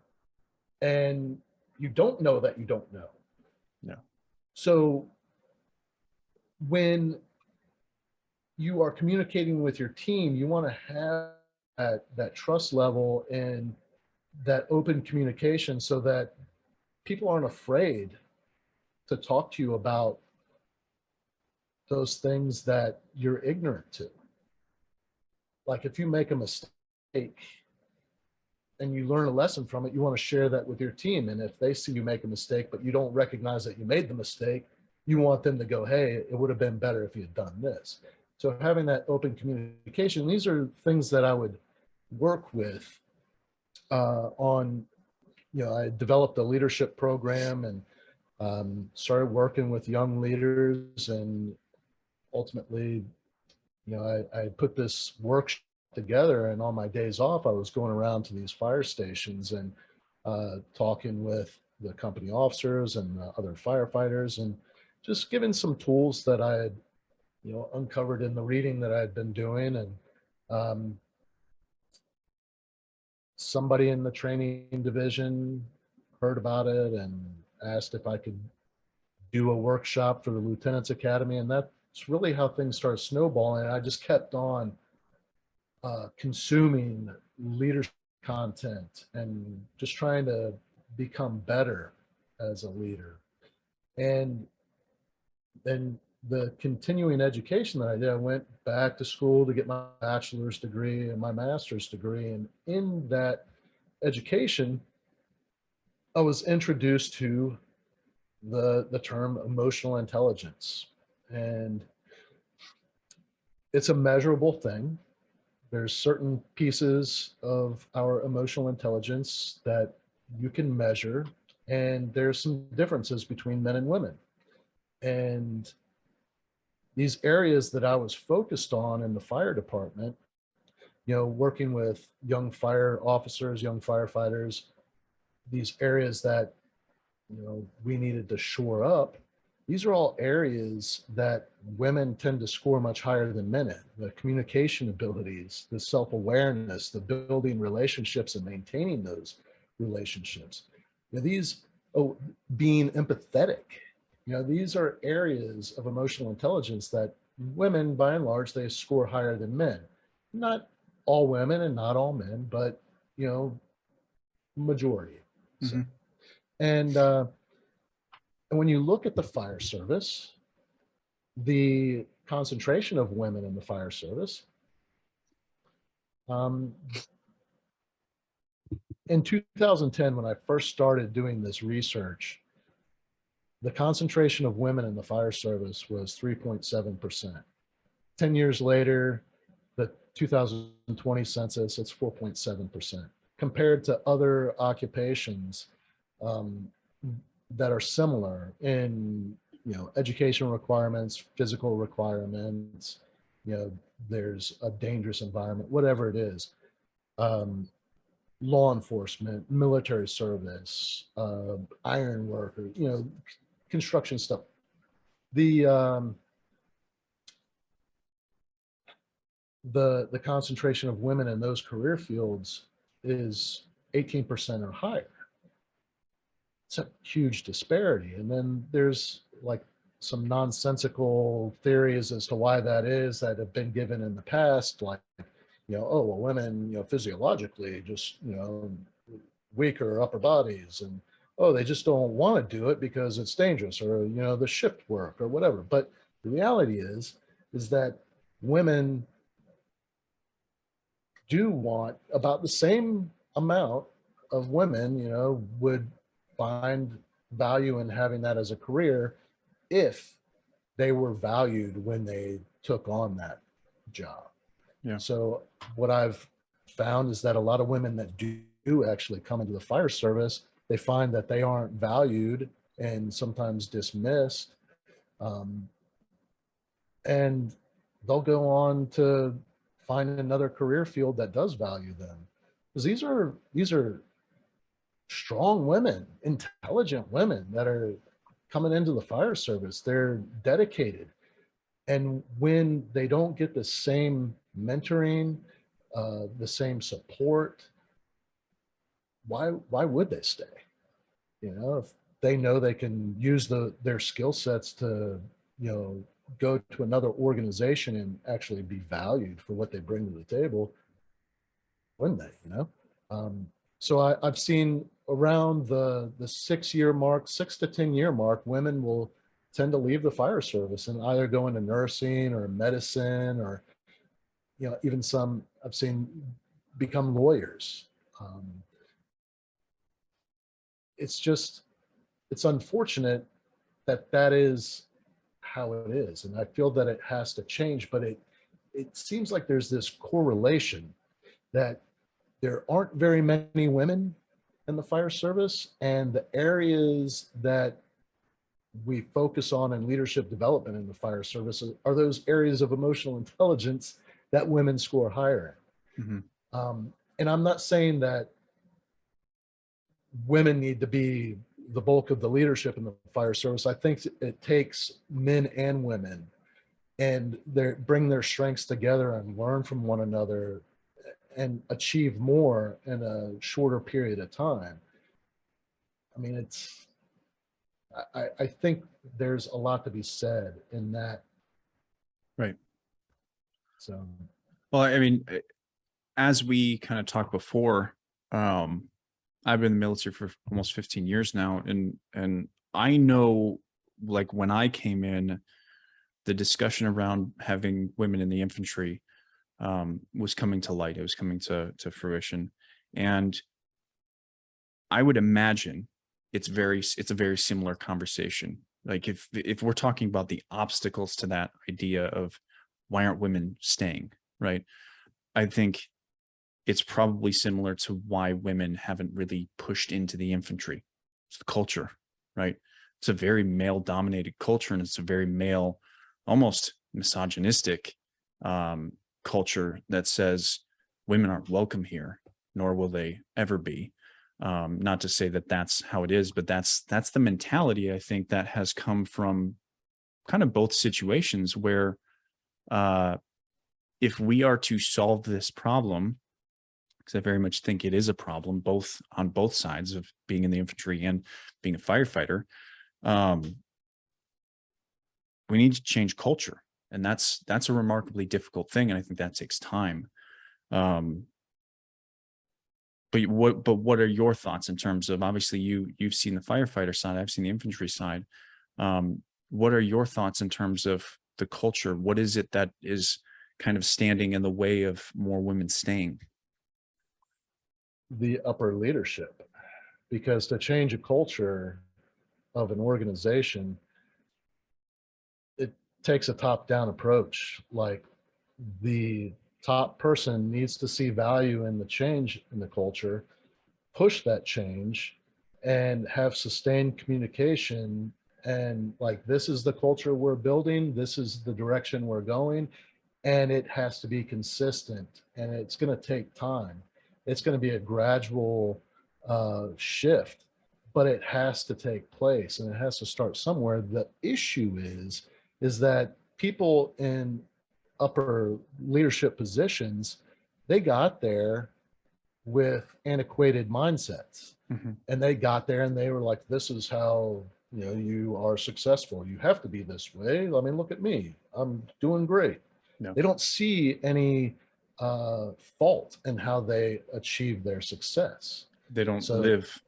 and you don't know that you don't know. Yeah. So when you are communicating with your team, you want to have that trust level and that open communication so that people aren't afraid to talk to you about those things that you're ignorant to. Like if you make a mistake and you learn a lesson from it, you want to share that with your team. And if they see you make a mistake, but you don't recognize that you made the mistake, you want them to go, hey, it would have been better if you had done this. So having that open communication, these are things that I would work with on, I developed a leadership program and started working with young leaders, and ultimately, I put this workshop together, and on my days off, I was going around to these fire stations and talking with the company officers and the other firefighters, and just giving some tools that I had, uncovered in the reading that I had been doing. And um, somebody in the training division heard about it and asked if I could do a workshop for the Lieutenant's Academy, and that's really how things started snowballing. I just kept on consuming leadership content and just trying to become better as a leader. And then the continuing education that I did, I went back to school to get my bachelor's degree and my master's degree. And in that education, I was introduced to the term emotional intelligence. And it's a measurable thing. There's certain pieces of our emotional intelligence that you can measure, and there's some differences between men and women. And these areas that I was focused on in the fire department, working with young fire officers, young firefighters, these areas that, we needed to shore up. These are all areas that women tend to score much higher than men in. The communication abilities, the self-awareness, the building relationships and maintaining those relationships. Being empathetic, these are areas of emotional intelligence that women, by and large, they score higher than men. Not all women and not all men, but, majority. So, Mhm. and when you look at the fire service, the concentration of women in the fire service, um, in 2010, when I first started doing this research, the concentration of women in the fire service was 3.7%. 10 years later, the 2020 census, it's 4.7%. Compared to other occupations um, that are similar in, education requirements, physical requirements, there's a dangerous environment, whatever it is, law enforcement, military service, iron worker, construction stuff. The the concentration of women in those career fields is 18% or higher. It's a huge disparity. And then there's like some nonsensical theories as to why that is that have been given in the past, like, oh, well, women, physiologically just, weaker upper bodies, and oh, they just don't want to do it because it's dangerous, or, the shift work or whatever. But the reality is that women do want about the same amount of women, would find value in having that as a career if they were valued when they took on that job. Yeah. So what I've found is that a lot of women that do actually come into the fire service, they find that they aren't valued and sometimes dismissed. Um, and they'll go on to find another career field that does value them. Because these are strong women, intelligent women that are coming into the fire service. They're dedicated. And when they don't get the same mentoring, the same support, why would they stay? You know, if they know they can use their skill sets to, you know, go to another organization and actually be valued for what they bring to the table, wouldn't they? You know, so I've seen around the 6 year mark, 6 to 10 year mark, women will tend to leave the fire service and either go into nursing or medicine, or, you know, even some I've seen become lawyers. It's just, it's unfortunate that that is how it is. And I feel that it has to change, but it seems like there's this correlation that there aren't very many women in the fire service, and the areas that we focus on in leadership development in the fire service are those areas of emotional intelligence that women score higher in. And I'm not saying that women need to be the bulk of the leadership in the fire service. I think it takes men and women, and they bring their strengths together and learn from one another and achieve more in a shorter period of time. I mean, I think there's a lot to be said in that. Right. So, Well, I mean, as we kind of talked before, I've been in the military for almost 15 years now, and I know, like, when I came in, the discussion around having women in the infantry was coming to light. It was coming to fruition, and I would imagine it's a very similar conversation. Like, if we're talking about the obstacles to that idea of why aren't women staying, right? I think it's probably similar to why women haven't really pushed into the infantry. It's the culture, right? It's a very male dominated culture, and it's a very male, almost misogynistic culture that says women aren't welcome here, nor will they ever be. Not to say that that's how it is, but that's the mentality, I think, that has come from kind of both situations where if we are to solve this problem, because I very much think it is a problem, both on both sides of being in the infantry and being a firefighter, we need to change culture. And that's a remarkably difficult thing. And I think that takes time. But what are your thoughts in terms of, obviously you've seen the firefighter side, I've seen the infantry side. What are your thoughts in terms of the culture? What is it that is kind of standing in the way of more women staying? the upper leadership, because to change a culture of an organization, it takes a top-down approach. Like, the top person needs to see value in the change in the culture, push that change, and have sustained communication. And, like, this is the culture we're building, this is the direction we're going, and it has to be consistent, and it's going to take time. It's going to be a gradual shift, but it has to take place, and it has to start somewhere. The issue is that people in upper leadership positions, they got there with antiquated mindsets. And they got there and they were like, this is how, you know, you are successful. You have to be this way. I mean, look at me. I'm doing great. No. They don't see any fault in how they achieve their success. They don't live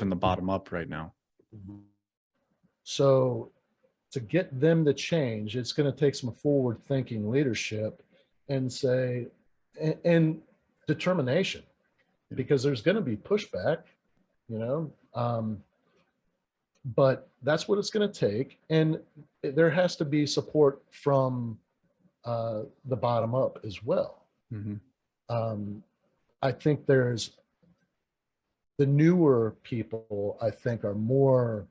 in the bottom up right now. So to get them to change, it's going to take some forward thinking leadership and say, and determination, because there's going to be pushback, you know. but that's what it's going to take. And there has to be support from the bottom up as well. Mhm. I think there's the newer people, I think, are more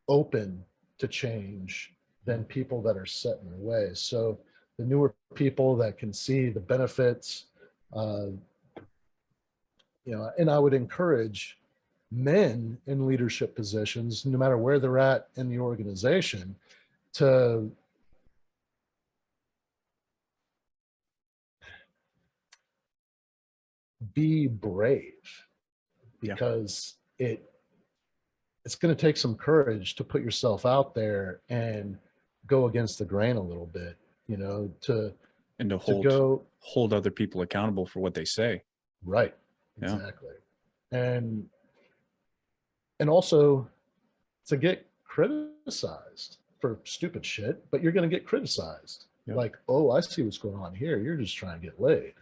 open to change than people that are set in their ways. So the newer people that can see the benefits, uh, and I would encourage men in leadership positions, no matter where they're at in the organization, to be brave, Yeah. because it's going to take some courage to put yourself out there and go against the grain a little bit, to And to go hold other people accountable for what they say. right. Yeah. Exactly. And also to get criticized for stupid shit, but you're going to get criticized. Yep. Like, oh, I see what's going on here. You're just trying to get laid.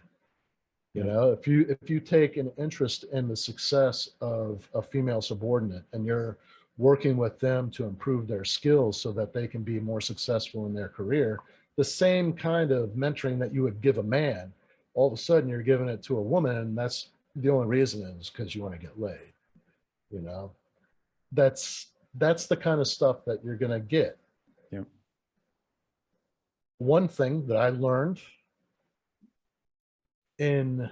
Yep. If you take an interest in the success of a female subordinate and you're working with them to improve their skills so that they can be more successful in their career, the same kind of mentoring that you would give a man, all of a sudden you're giving it to a woman, and that's the only reason is because you want to get laid. That's the kind of stuff that you're going to get. Yep. One thing that I learned in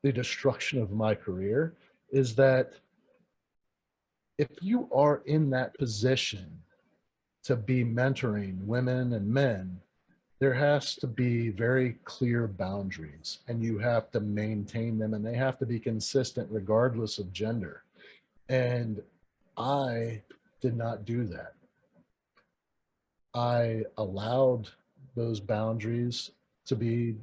the destruction of my career is that if you are in that position to be mentoring women and men, there has to be very clear boundaries, and you have to maintain them, and they have to be consistent regardless of gender. And I did not do that. I allowed those boundaries to be,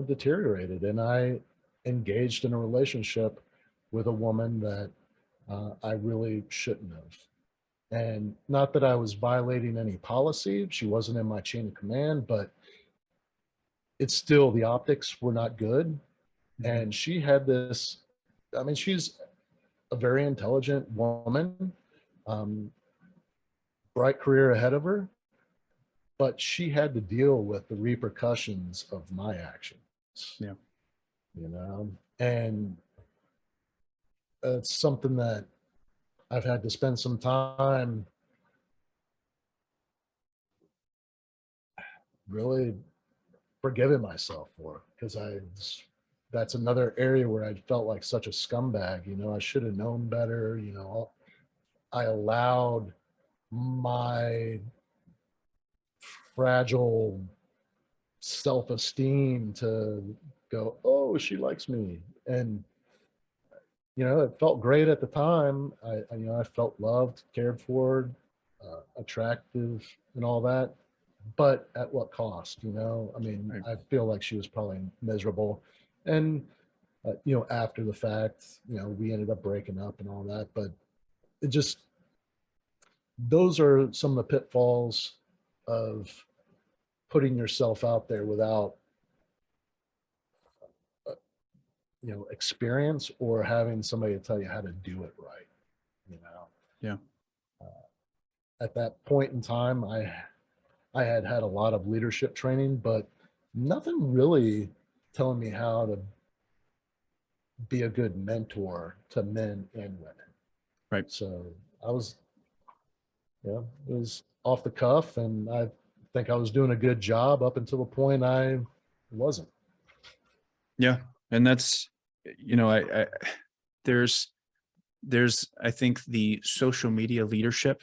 deteriorated. And I engaged in a relationship with a woman that I really shouldn't have. And not that I was violating any policy. She wasn't in my chain of command, but it's still, the optics were not good. And she had this, she's a very intelligent woman, bright career ahead of her, but she had to deal with the repercussions of my actions. Yeah. And it's something that I've had to spend some time really forgiving myself for, because that's another area where I felt like such a scumbag. I should have known better. I allowed my fragile self-esteem to go, oh, she likes me. And, it felt great at the time. I felt loved, cared for, attractive and all that. But at what cost? Right. I feel like she was probably miserable. And, after the fact, we ended up breaking up and all that. But those are some of the pitfalls of putting yourself out there without, experience, or having somebody to tell you how to do it right. Yeah. At that point in time, I had a lot of leadership training, but nothing really telling me how to be a good mentor to men and women. Right. So it was off the cuff, and I think I was doing a good job up until the point I wasn't. Yeah. And that's, I there's, I think the social media leadership,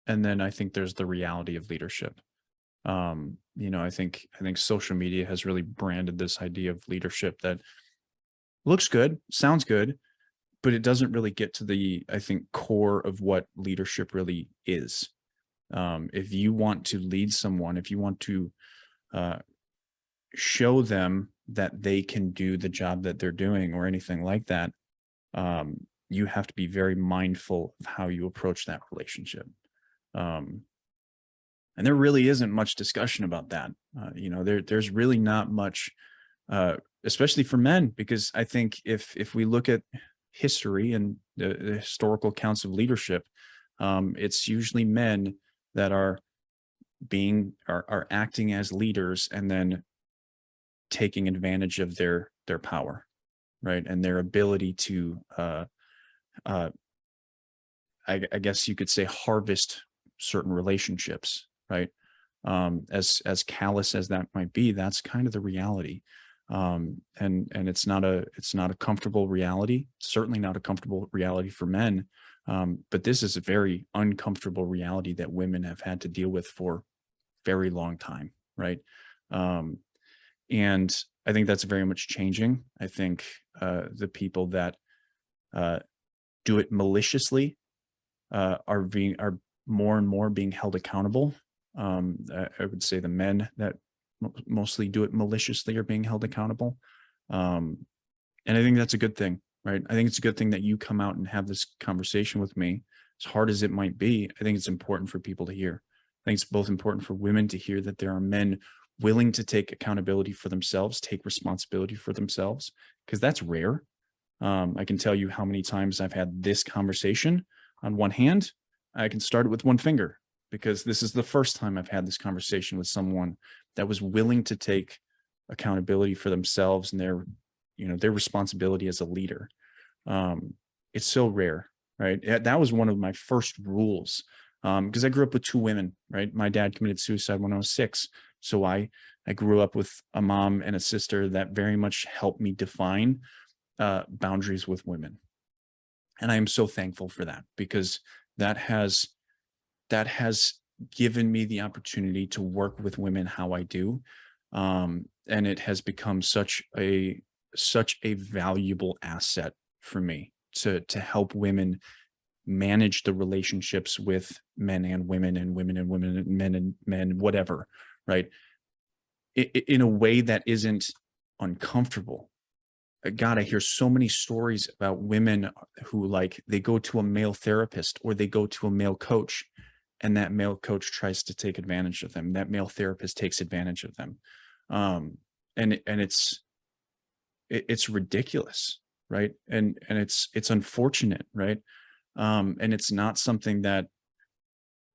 and then I think there's the reality of leadership. I think social media has really branded this idea of leadership that looks good, sounds good, but it doesn't really get to the, I think, core of what leadership really is. If you want to lead someone, if you want to show them that they can do the job that they're doing or anything like that, you have to be very mindful of how you approach that relationship. And there really isn't much discussion about that. There's really not much especially for men, because I think if we look at history and the historical accounts of leadership, it's usually men that are acting as leaders and then taking advantage of their power, right, and their ability to I guess you could say harvest certain relationships, right? As callous as that might be, that's kind of the reality. And it's not a comfortable reality, certainly not a comfortable reality for men. But this is a very uncomfortable reality that women have had to deal with for a very long time, right? And I think that's very much changing. I think the people that do it maliciously are more and more being held accountable. I would say the men that mostly do it maliciously are being held accountable. And I think that's a good thing, right? I think it's a good thing that you come out and have this conversation with me, as hard as it might be. I think it's important for people to hear. I think it's both important for women to hear that there are men willing to take accountability for themselves, take responsibility for themselves, because that's rare. I can tell you how many times I've had this conversation. On one hand, I can start it with one finger, because this is the first time I've had this conversation with someone that was willing to take accountability for themselves and their responsibility as a leader. It's so rare, right? That was one of my first rules, because I grew up with two women, right? My dad committed suicide when I was 6. So I grew up with a mom and a sister that very much helped me define boundaries with women. And I am so thankful for that, because that has given me the opportunity to work with women how I do. And it has become such a valuable asset for me to help women manage the relationships with men and women and women and women and men and men, whatever, right? In a way that isn't uncomfortable. God, I hear so many stories about women who, like, they go to a male therapist or they go to a male coach, and that male coach tries to take advantage of them. That male therapist takes advantage of them. And it's ridiculous, right? And it's unfortunate, right? And it's not something that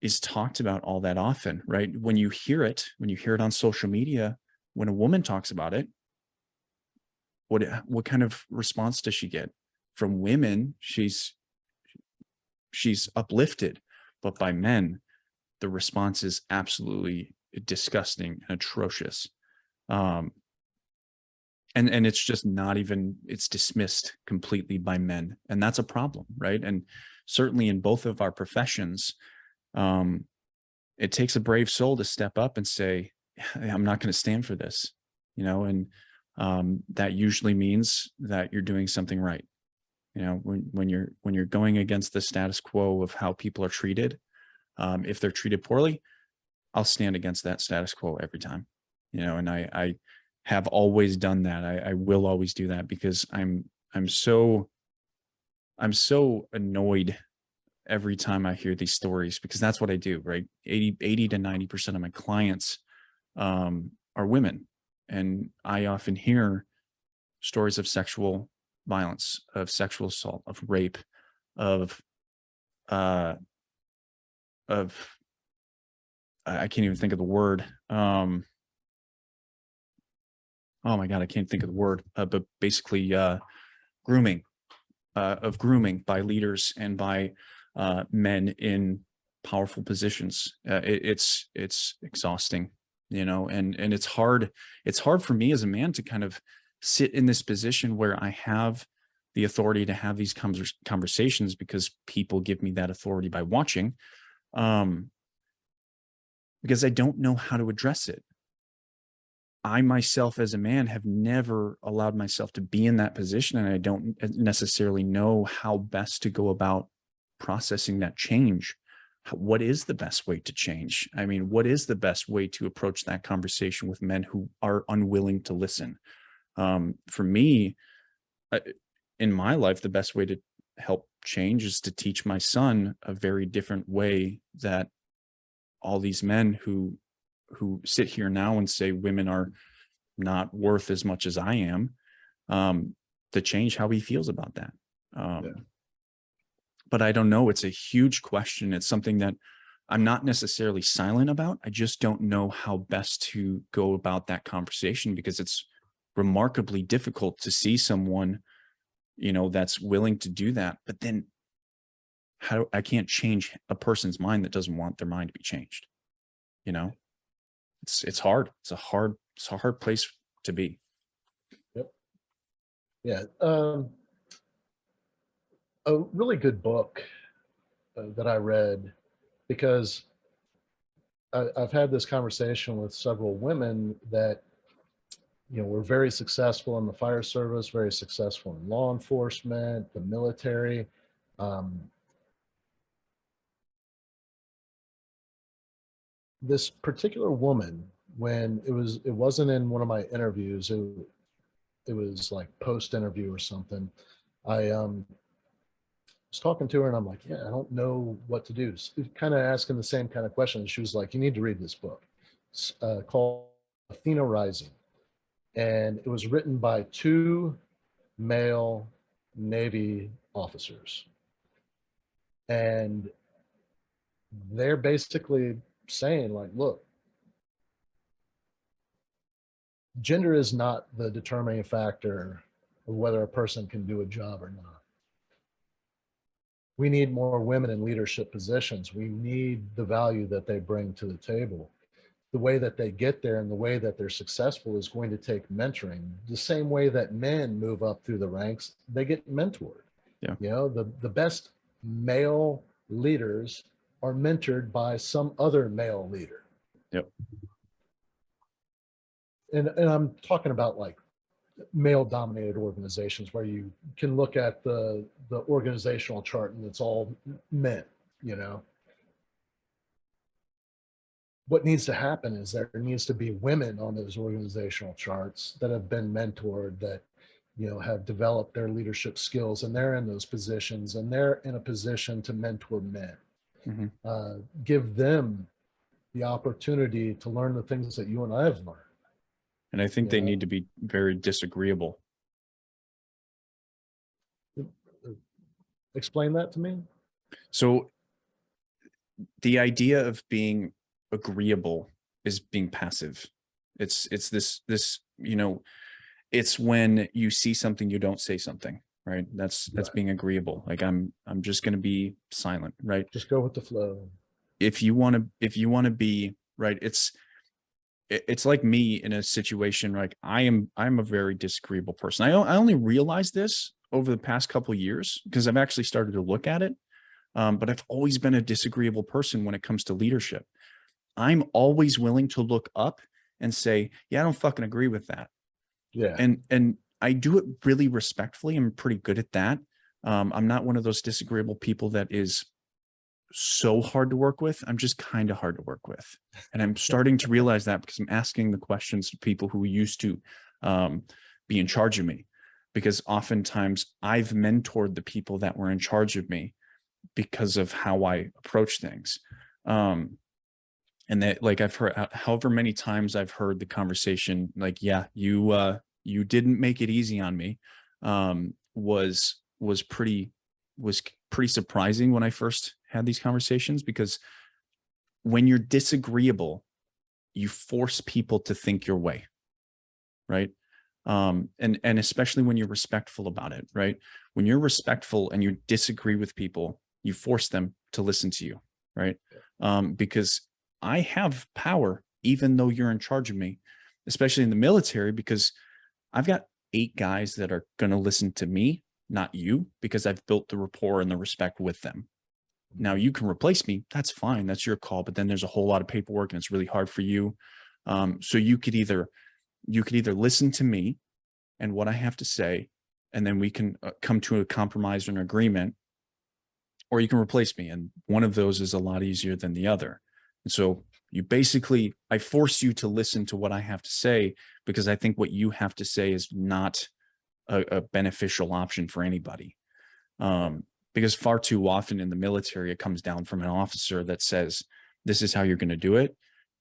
is talked about all that often, right? When you hear it on social media, when a woman talks about it, what kind of response does she get from women? She's uplifted, but by men, the response is absolutely disgusting and atrocious. And it's just not even, it's dismissed completely by men. And that's a problem, right? And certainly in both of our professions, it takes a brave soul to step up and say, I'm not going to stand for this, and that usually means that you're doing something right. When you're going against the status quo of how people are treated, if they're treated poorly, I'll stand against that status quo every time, and I have always done that. I will always do that, because I'm so annoyed every time I hear these stories, because that's what I do, right? 80 to 90% of my clients are women. And I often hear stories of sexual violence, of sexual assault, of rape, of I can't even think of the word. Oh my God, I can't think of the word. But basically, grooming by leaders and by men in powerful positions. It's exhausting, and it's hard. It's hard for me as a man to kind of sit in this position where I have the authority to have these conversations, because people give me that authority by watching, because I don't know how to address it. I myself as a man have never allowed myself to be in that position, and I don't necessarily know how best to go about processing that change. What is the best way to change? I mean, what is the best way to approach that conversation with men who are unwilling to listen? For me, in my life, the best way to help change is to teach my son a very different way that all these men who sit here now and say women are not worth as much as I am, to change how he feels about that. But I don't know. It's a huge question. It's something that I'm not necessarily silent about. I just don't know how best to go about that conversation, because it's remarkably difficult to see someone, you know, that's willing to do that. But then how I can't change a person's mind that doesn't want their mind to be changed. You know, it's hard. It's a hard place to be. Yep. Yeah. A really good book that I read, because I've had this conversation with several women that, you know, were very successful in the fire service, very successful in law enforcement, the military. This particular woman, when it wasn't in one of my interviews, it was like post interview or something. I was talking to her and I'm like, yeah, I don't know what to do. Kind of asking the same kind of question. She was like, you need to read this book. It's called Athena Rising. And it was written by 2 male Navy officers. And they're basically saying, like, look, gender is not the determining factor of whether a person can do a job or not. We need more women in leadership positions. We need the value that they bring to the table. The way that they get there and the way that they're successful is going to take mentoring. The same way that men move up through the ranks, they get mentored. Yeah. You know, the best male leaders are mentored by some other male leader. Yep. And I'm talking about like male dominated organizations where you can look at the organizational chart and it's all men, you know. What needs to happen is there needs to be women on those organizational charts that have been mentored, that, you know, have developed their leadership skills, and they're in those positions and they're in a position to mentor men. Mm-hmm. Give them the opportunity to learn the things that you and I have learned. And I think they need to be very disagreeable. Explain that to me. So the idea of being agreeable is being passive. It's this, you know, it's when you see something, you don't say something, right? That's being agreeable. Like I'm just going to be silent, right? Just go with the flow. If you want to be right, it's like me in a situation, like I'm a very disagreeable person. I only realized this over the past couple of years because I've actually started to look at it. But I've always been a disagreeable person when it comes to leadership. I'm always willing to look up and say, yeah, I don't fucking agree with that. Yeah. And I do it really respectfully. I'm pretty good at that. I'm not one of those disagreeable people that is so hard to work with. I'm just kind of hard to work with. And I'm starting to realize that because I'm asking the questions to people who used to be in charge of me, because oftentimes I've mentored the people that were in charge of me because of how I approach things. And that, like, I've heard however many times I've heard the conversation, like, yeah, you didn't make it easy on me, was pretty surprising when I first had these conversations, because when you're disagreeable, you force people to think your way. Right. And especially when you're respectful about it, right? When you're respectful and you disagree with people, you force them to listen to you, right? Because I have power, even though you're in charge of me, especially in the military, because I've got 8 guys that are going to listen to me, not you, because I've built the rapport and the respect with them. Now you can replace me. That's fine. That's your call. But then there's a whole lot of paperwork and it's really hard for you. So you could either listen to me and what I have to say, and then we can come to a compromise or an agreement, or you can replace me. And one of those is a lot easier than the other. And so I force you to listen to what I have to say, because I think what you have to say is not a beneficial option for anybody. Because far too often in the military, it comes down from an officer that says, this is how you're going to do it.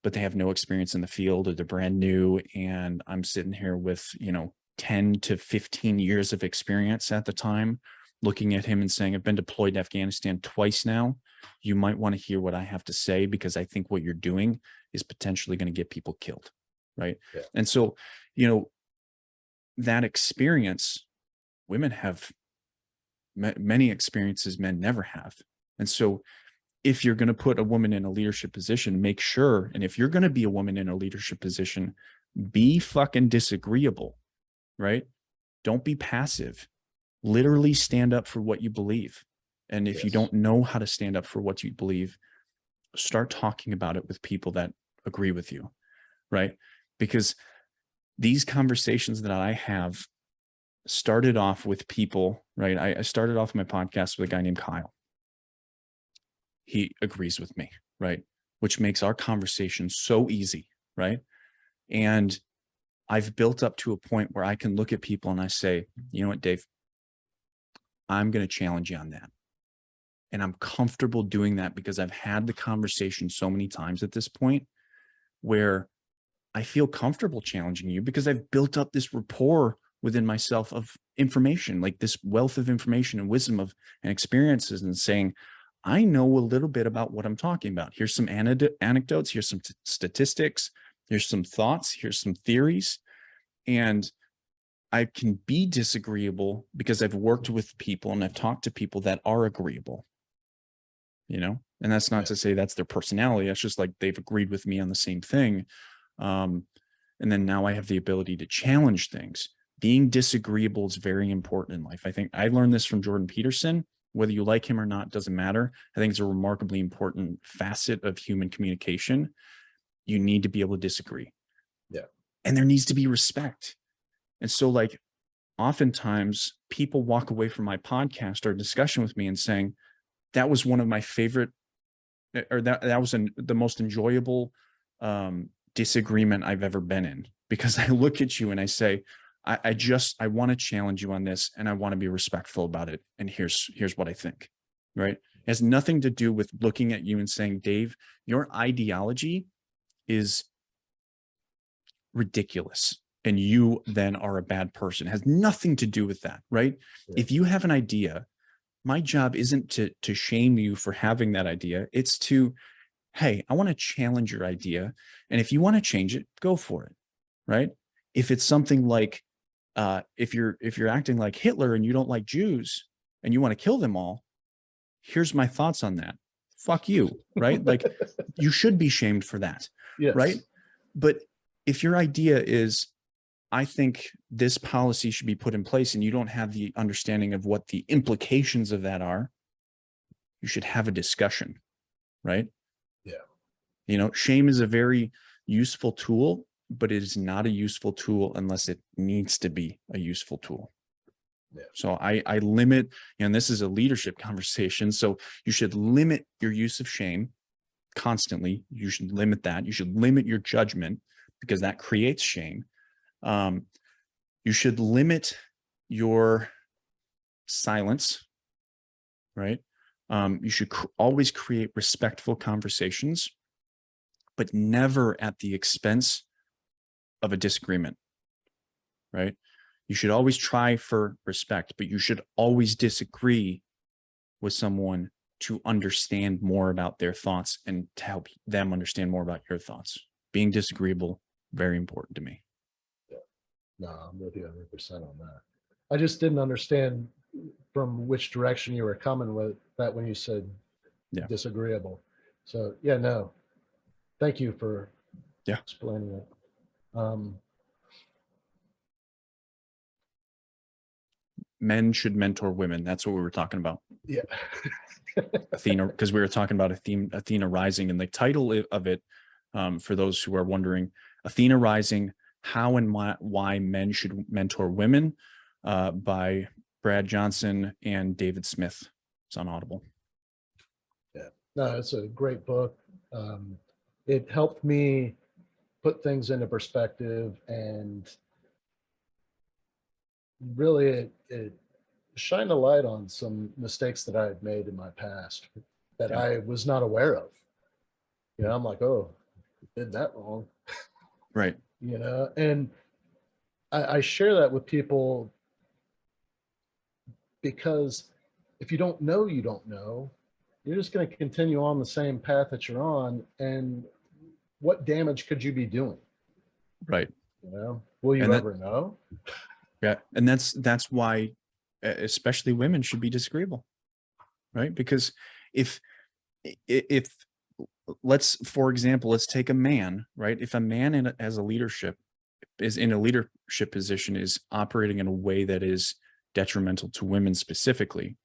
but they have no experience in the field, or they're brand new. And I'm sitting here with, 10 to 15 years of experience at the time, looking at him and saying, I've been deployed to Afghanistan twice now. You might want to hear what I have to say, because I think what you're doing is potentially going to get people killed. Right. Yeah. And so, that experience, women have many experiences men never have. And so if you're going to put a woman in a leadership position, make sure, and if you're going to be a woman in a leadership position, be fucking disagreeable, right? Don't be passive. Literally stand up for what you believe. And if you don't know how to stand up for what you believe, start talking about it with people that agree with you, right? Because these conversations that I have started off with people, right? I started off my podcast with a guy named Kyle. He agrees with me, right? Which makes our conversation so easy, right? And I've built up to a point where I can look at people and I say, you know what, Dave, I'm going to challenge you on that. And I'm comfortable doing that because I've had the conversation so many times at this point where I feel comfortable challenging you, because I've built up this rapport within myself of information, like this wealth of information and wisdom and experiences, and saying, I know a little bit about what I'm talking about. Here's some anecdotes. Here's some statistics. Here's some thoughts. Here's some theories. And I can be disagreeable because I've worked with people and I've talked to people that are agreeable, and that's not to say that's their personality. That's just like they've agreed with me on the same thing. And then now I have the ability to challenge things. Being disagreeable is very important in life. I think I learned this from Jordan Peterson. Whether you like him or not doesn't matter. I think it's a remarkably important facet of human communication. You need to be able to disagree. Yeah. And there needs to be respect. And so, like, oftentimes people walk away from my podcast or discussion with me and saying, that was one of my favorite, or that was the most enjoyable disagreement I've ever been in, because I look at you and I say, I want to challenge you on this, and I want to be respectful about it. And here's what I think, right? It has nothing to do with looking at you and saying, Dave, your ideology is ridiculous, and you then are a bad person. It has nothing to do with that, right? Yeah. If you have an idea, my job isn't to shame you for having that idea. It's to, hey, I want to challenge your idea. And if you want to change it, go for it, right? If it's something like, if you're acting like Hitler and you don't like Jews and you want to kill them all, here's my thoughts on that. Fuck you, right? Like, you should be shamed for that, yes. Right? But if your idea is, I think this policy should be put in place, and you don't have the understanding of what the implications of that are, you should have a discussion, right? Yeah. Shame is a very useful tool, but it is not a useful tool unless it needs to be a useful tool. Yeah. So I limit, and this is a leadership conversation, so you should limit your use of shame constantly. You should limit that. You should limit your judgment, because that creates shame. You should limit your silence, right? You should always create respectful conversations, but never at the expense of a disagreement, right? You should always try for respect, but you should always disagree with someone to understand more about their thoughts and to help them understand more about your thoughts. Being disagreeable, very important to me. Yeah. No, I'm with you 100% on that. I just didn't understand from which direction you were coming with that when you said disagreeable. So yeah, no, thank you for explaining it. Men should mentor women. That's what we were talking about. Yeah. Athena, because we were talking about Athena Rising, and the title of it, for those who are wondering, Athena Rising, How and Why Men Should Mentor Women, by Brad Johnson and David Smith. It's on Audible. Yeah, no, it's a great book. It helped me put things into perspective, and really it shined a light on some mistakes that I had made in my past that I was not aware of. I'm like, oh, did that wrong. Right. You know, and I share that with people because if you don't know, you don't know. You're just going to continue on the same path that you're on. And what damage could you be doing? Right. You know, will you And ever know? Yeah. And that's why especially women should be disagreeable. Right. Because if let's, for example, let's take a man, right? If a man as a leadership is in a leadership position is operating in a way that is detrimental to women specifically,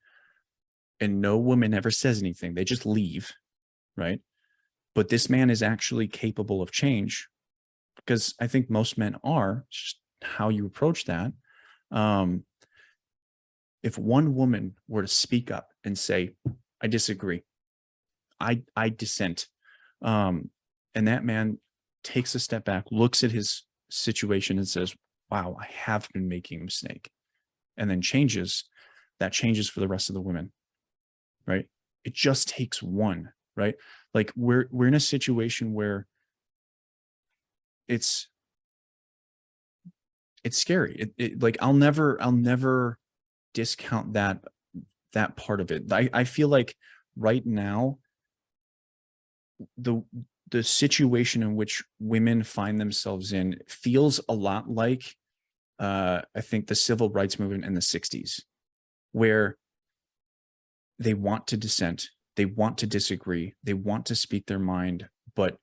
and no woman ever says anything, they just leave, right? But this man is actually capable of change, because I think most men are, just how you approach that. If one woman were to speak up and say, I disagree, I dissent, and that man takes a step back, looks at his situation and says, wow, I have been making a mistake, and then changes, that changes for the rest of the women, right? It just takes one, right? Like we're in a situation where it's scary. Like I'll never discount that part of it. I feel like right now the situation in which women find themselves in feels a lot like I think the civil rights movement in the 60s, where they want to dissent, they want to disagree, they want to speak their mind, but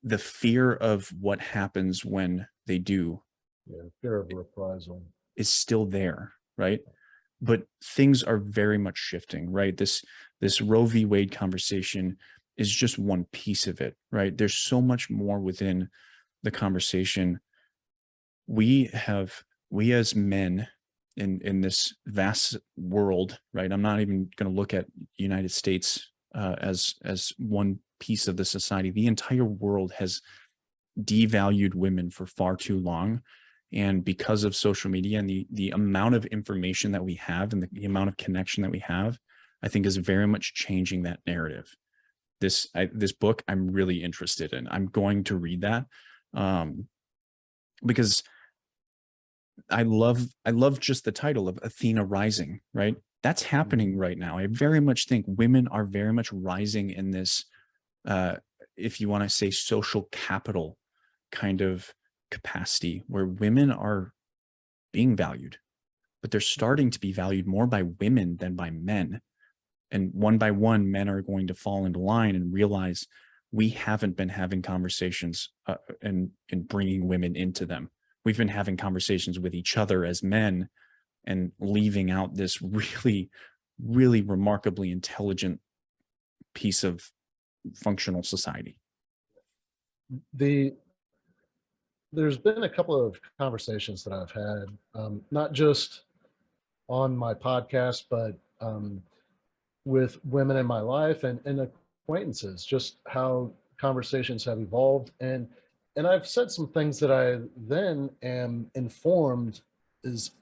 the fear of what happens when they do, fear of reprisal, is still there, right? But things are very much shifting, right? This Roe v. Wade conversation is just one piece of it, right? There's so much more within the conversation. We as men in this vast world, right? I'm not even going to look at United States as one piece of the society. The entire world has devalued women for far too long. And because of social media and the amount of information that we have and the amount of connection that we have, I think is very much changing that narrative. This book I'm really interested in. I'm going to read that because I love just the title of Athena Rising, right? That's happening right now. I very much think women are very much rising in this, if you want to say, social capital kind of capacity, where women are being valued, but they're starting to be valued more by women than by men. And one by one, men are going to fall into line and realize we haven't been having conversations and bringing women into them. We've been having conversations with each other as men and leaving out this really, really remarkably intelligent piece of functional society. There's been a couple of conversations that I've had, not just on my podcast, but with women in my life and acquaintances, just how conversations have evolved. And I've said some things that I then am informed is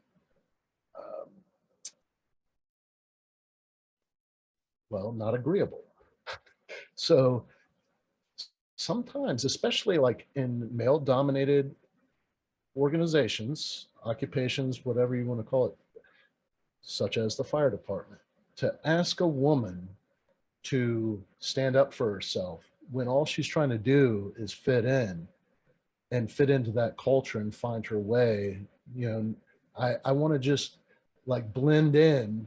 well, not agreeable. So sometimes, especially like in male dominated organizations, occupations, whatever you want to call it, such as the fire department, to ask a woman to stand up for herself when all she's trying to do is fit in and fit into that culture and find her way. You know, I want to just like blend in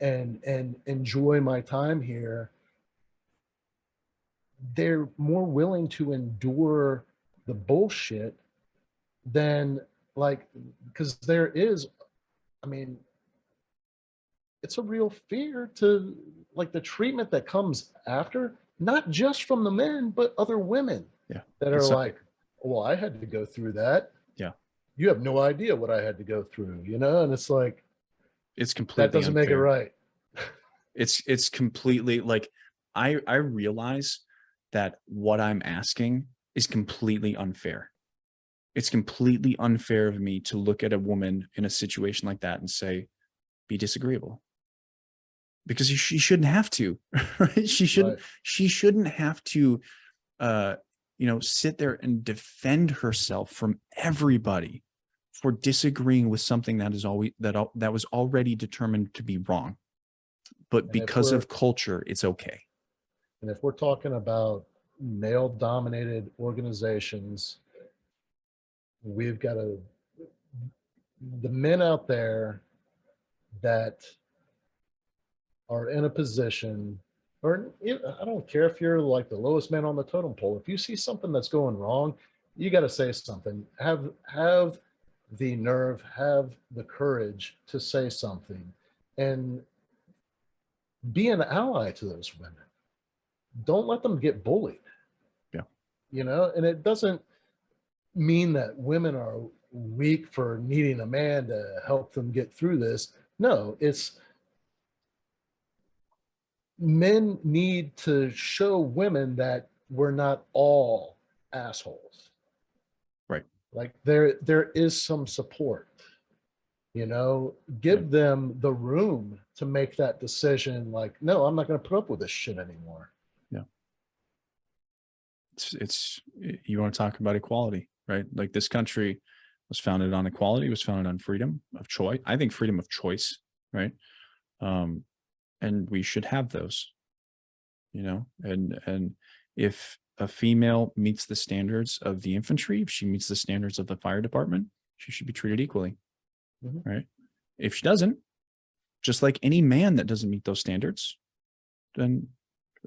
and enjoy my time here. They're more willing to endure the bullshit than like, because there is, I mean, it's a real fear to like the treatment that comes after, not just from the men, but other women that are like, well, I had to go through that. Yeah. You have no idea what I had to go through, you know? And it's like, it's completely that doesn't unfair. Make it right. It's completely like, I realize that what I'm asking is completely unfair. It's completely unfair of me to look at a woman in a situation like that and say, be disagreeable. Because she shouldn't have to, right? She shouldn't have to sit there and defend herself from everybody for disagreeing with something that was already determined to be wrong. But because of culture, it's okay. And if we're talking about male-dominated organizations, we've got the men out there that are in a position, or I don't care if you're like the lowest man on the totem pole. If you see something that's going wrong, you got to say something. Have the nerve, have the courage to say something, and be an ally to those women. Don't let them get bullied. Yeah. And it doesn't mean that women are weak for needing a man to help them get through this. No, it's men need to show women that we're not all assholes. Right. Like there is some support, give them the room to make that decision. Like, no, I'm not going to put up with this shit anymore. Yeah. It's you want to talk about equality, right? Like, this country was founded on equality, was founded on freedom of choice. I think freedom of choice, right? And we should have those, and if a female meets the standards of the infantry, if she meets the standards of the fire department, she should be treated equally, right? If she doesn't, just like any man that doesn't meet those standards, then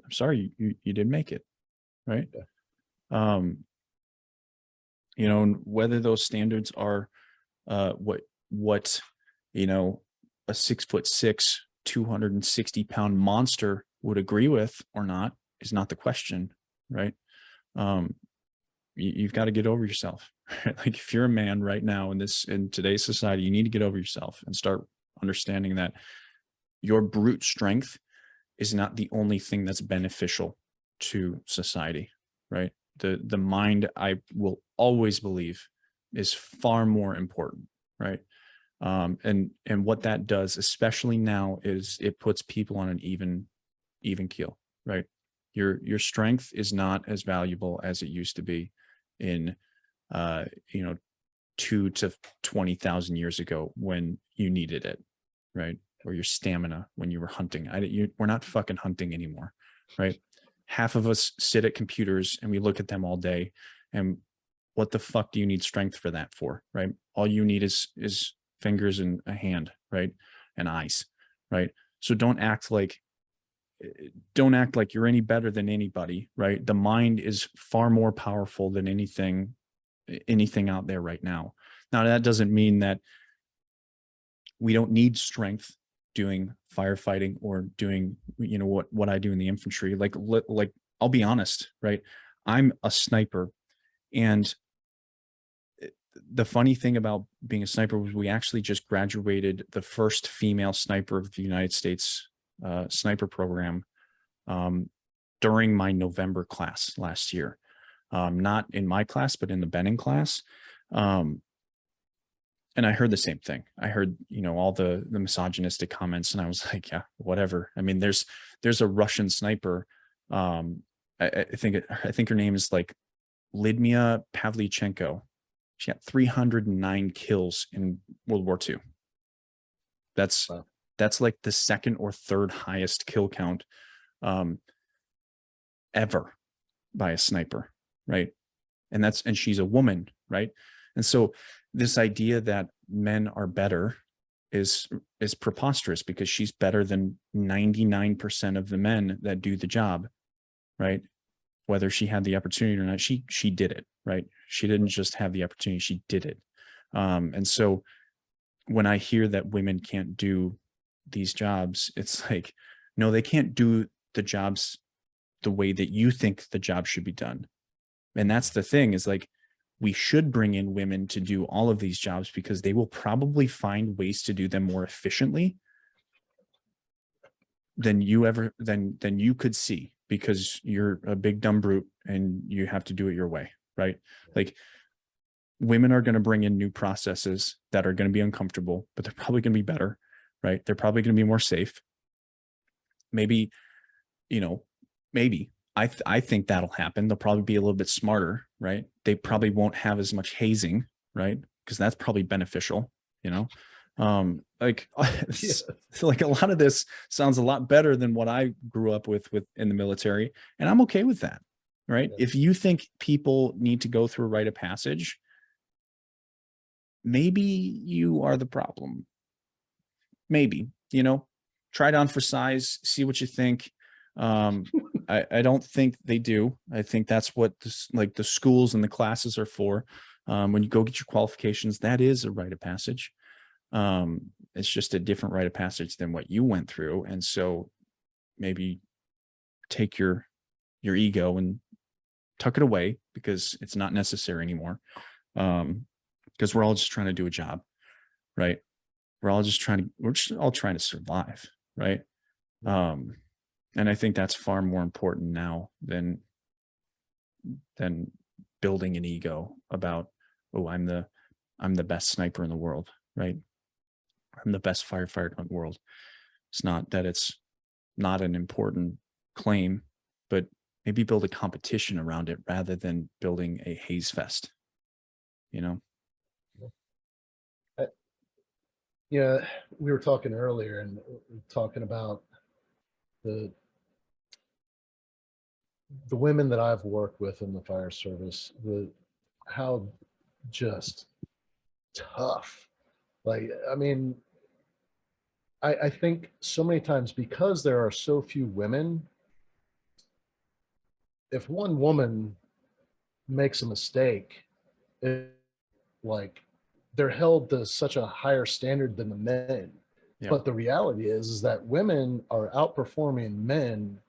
I'm sorry, you didn't make it, right? Yeah. And whether those standards are what a 6'6", 260-pound monster would agree with or not is not the question, right? You've got to get over yourself. Right? Like, if you're a man right now in today's society, you need to get over yourself and start understanding that your brute strength is not the only thing that's beneficial to society, right? The mind, I will always believe, is far more important, right? And what that does, especially now, is it puts people on an even keel, right? Your strength is not as valuable as it used to be in 2 to 20,000 years ago when you needed it, right? Or your stamina when you were hunting. We're not fucking hunting anymore, right? Half of us sit at computers and we look at them all day, and what the fuck do you need strength for that for, right? All you need is fingers and a hand, right? And eyes, right? So don't act like you're any better than anybody, right? The mind is far more powerful than anything out there right now. Now, that doesn't mean that we don't need strength doing firefighting or doing, what I do in the infantry. Like I'll be honest, right? I'm a sniper, and the funny thing about being a sniper was we actually just graduated the first female sniper of the United States sniper program during my November class last year. Not in my class, but in the Benning class. And I heard the same thing. I heard, all the misogynistic comments, and I was like, yeah, whatever. I mean, there's a Russian sniper. I think her name is like Lidmia Pavlychenko. She had 309 kills in World War II. That's like the second or third highest kill count ever by a sniper, right? And she's a woman, right? And so this idea that men are better is preposterous, because she's better than 99% of the men that do the job, right? Whether she had the opportunity or not, she did it, right? She didn't just have the opportunity, she did it. And so when I hear that women can't do these jobs, it's like, no, they can't do the jobs the way that you think the job should be done. And that's the thing, is like, we should bring in women to do all of these jobs, because they will probably find ways to do them more efficiently than you could see, because you're a big dumb brute and you have to do it your way, right? Like, women are going to bring in new processes that are going to be uncomfortable, but they're probably going to be better, right? They're probably going to be more safe. Maybe, I think that'll happen. They'll probably be a little bit smarter, right? They probably won't have as much hazing, right? Because that's probably beneficial, you know. Like Yes. like a lot of this sounds a lot better than what I grew up with in the military, and I'm okay with that, right? Yeah. If you think people need to go through a rite of passage, maybe you are the problem. Maybe, you know, try it on for size, see what you think. I don't think they do. I think that's what like the schools and the classes are for. When you go get your qualifications, that is a rite of passage. It's just a different rite of passage than what you went through. And so maybe take your ego and tuck it away, because it's not necessary anymore. Because we're all just trying to do a job, right? We're just all trying to survive, right? And I think that's far more important now than building an ego about, oh, I'm the best sniper in the world, right? I'm the best firefighter in the world. It's not that it's not an important claim, but maybe build a competition around it rather than building a haze fest, you know? Yeah, we were talking earlier and talking about the women that I've worked with in the fire service, how just tough. Like, I mean, I think so many times because there are so few women, if one woman makes a mistake, it, like they're held to such a higher standard than the men. Yeah. But the reality is that women are outperforming men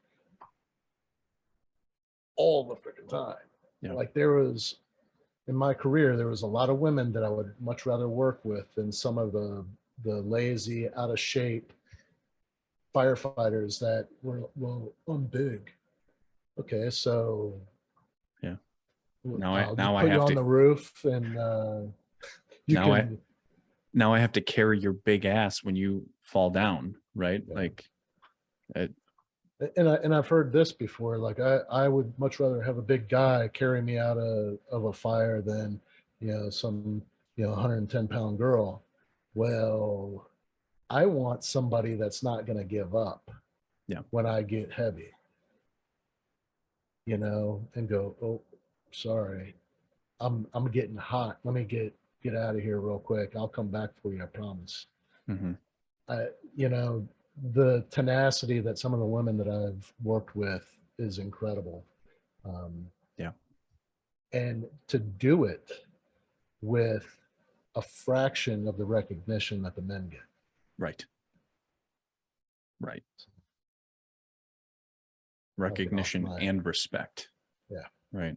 all the freaking time. Yeah. Like in my career, there was a lot of women that I would much rather work with than some of the lazy, out of shape firefighters that were, well, I'm big. Okay, so Yeah. I'll just Now I put you have on to, the roof and you now I, can. now I have to carry your big ass when you fall down, right? Yeah. Like, it, And I've heard this before. Like I would much rather have a big guy carry me out of a fire than some 110-pound girl. Well, I want somebody that's not going to give up. Yeah. When I get heavy, and go, oh, sorry, I'm getting hot. Let me get out of here real quick. I'll come back for you. I promise. mhm. I, the tenacity that some of the women that I've worked with is incredible. Yeah. And to do it with a fraction of the recognition that the men get. Right. Right. I'll get off Recognition my, and respect. yeah. Right.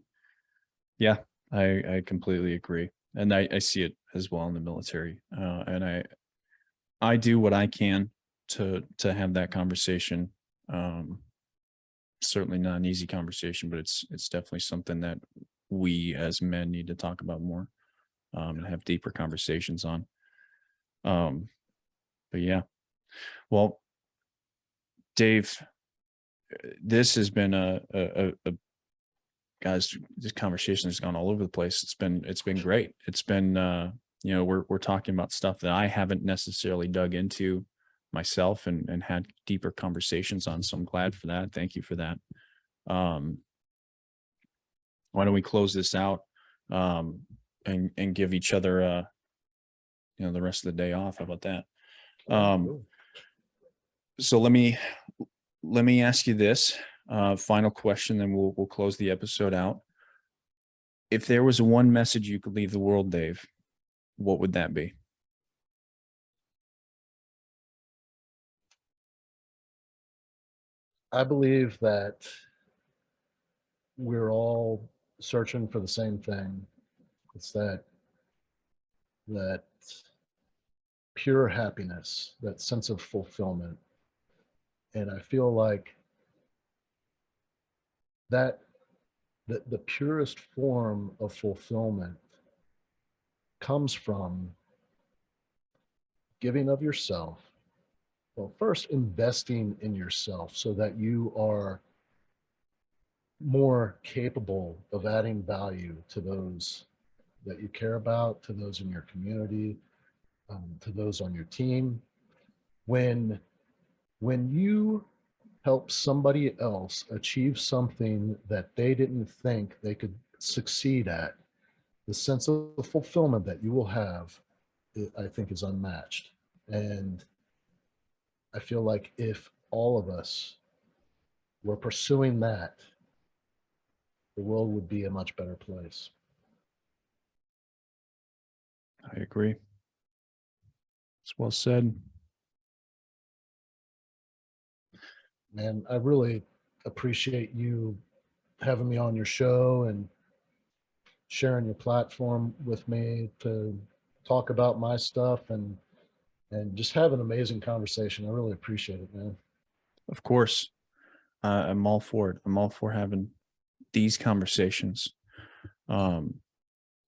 Yeah. I completely agree. And I see it as well in the military. And I do what I can to have that conversation. Certainly not an easy conversation, but it's definitely something that we as men need to talk about more, and have deeper conversations on. But yeah, well, Dave, this has been a guys, this conversation has gone all over the place. It's been great. It's been we're talking about stuff that I haven't necessarily dug into myself and had deeper conversations on. So I'm glad for that. Thank you for that. Why don't we close this out, and give each other the rest of the day off? How about that? So let me ask you this final question, then we'll close the episode out. If there was one message you could leave the world, Dave, what would that be? I believe that we're all searching for the same thing. It's that pure happiness, that sense of fulfillment. And I feel like that the purest form of fulfillment comes from giving of yourself. Well, first investing in yourself so that you are more capable of adding value to those that you care about, to those in your community, to those on your team. When you help somebody else achieve something that they didn't think they could succeed at, the sense of fulfillment that you will have, I think, is unmatched. And I feel like if all of us were pursuing that, the world would be a much better place. I agree. It's well said. Man, I really appreciate you having me on your show and sharing your platform with me to talk about my stuff and just have an amazing conversation. I really appreciate it, man. Of course, I'm all for it. I'm all for having these conversations. You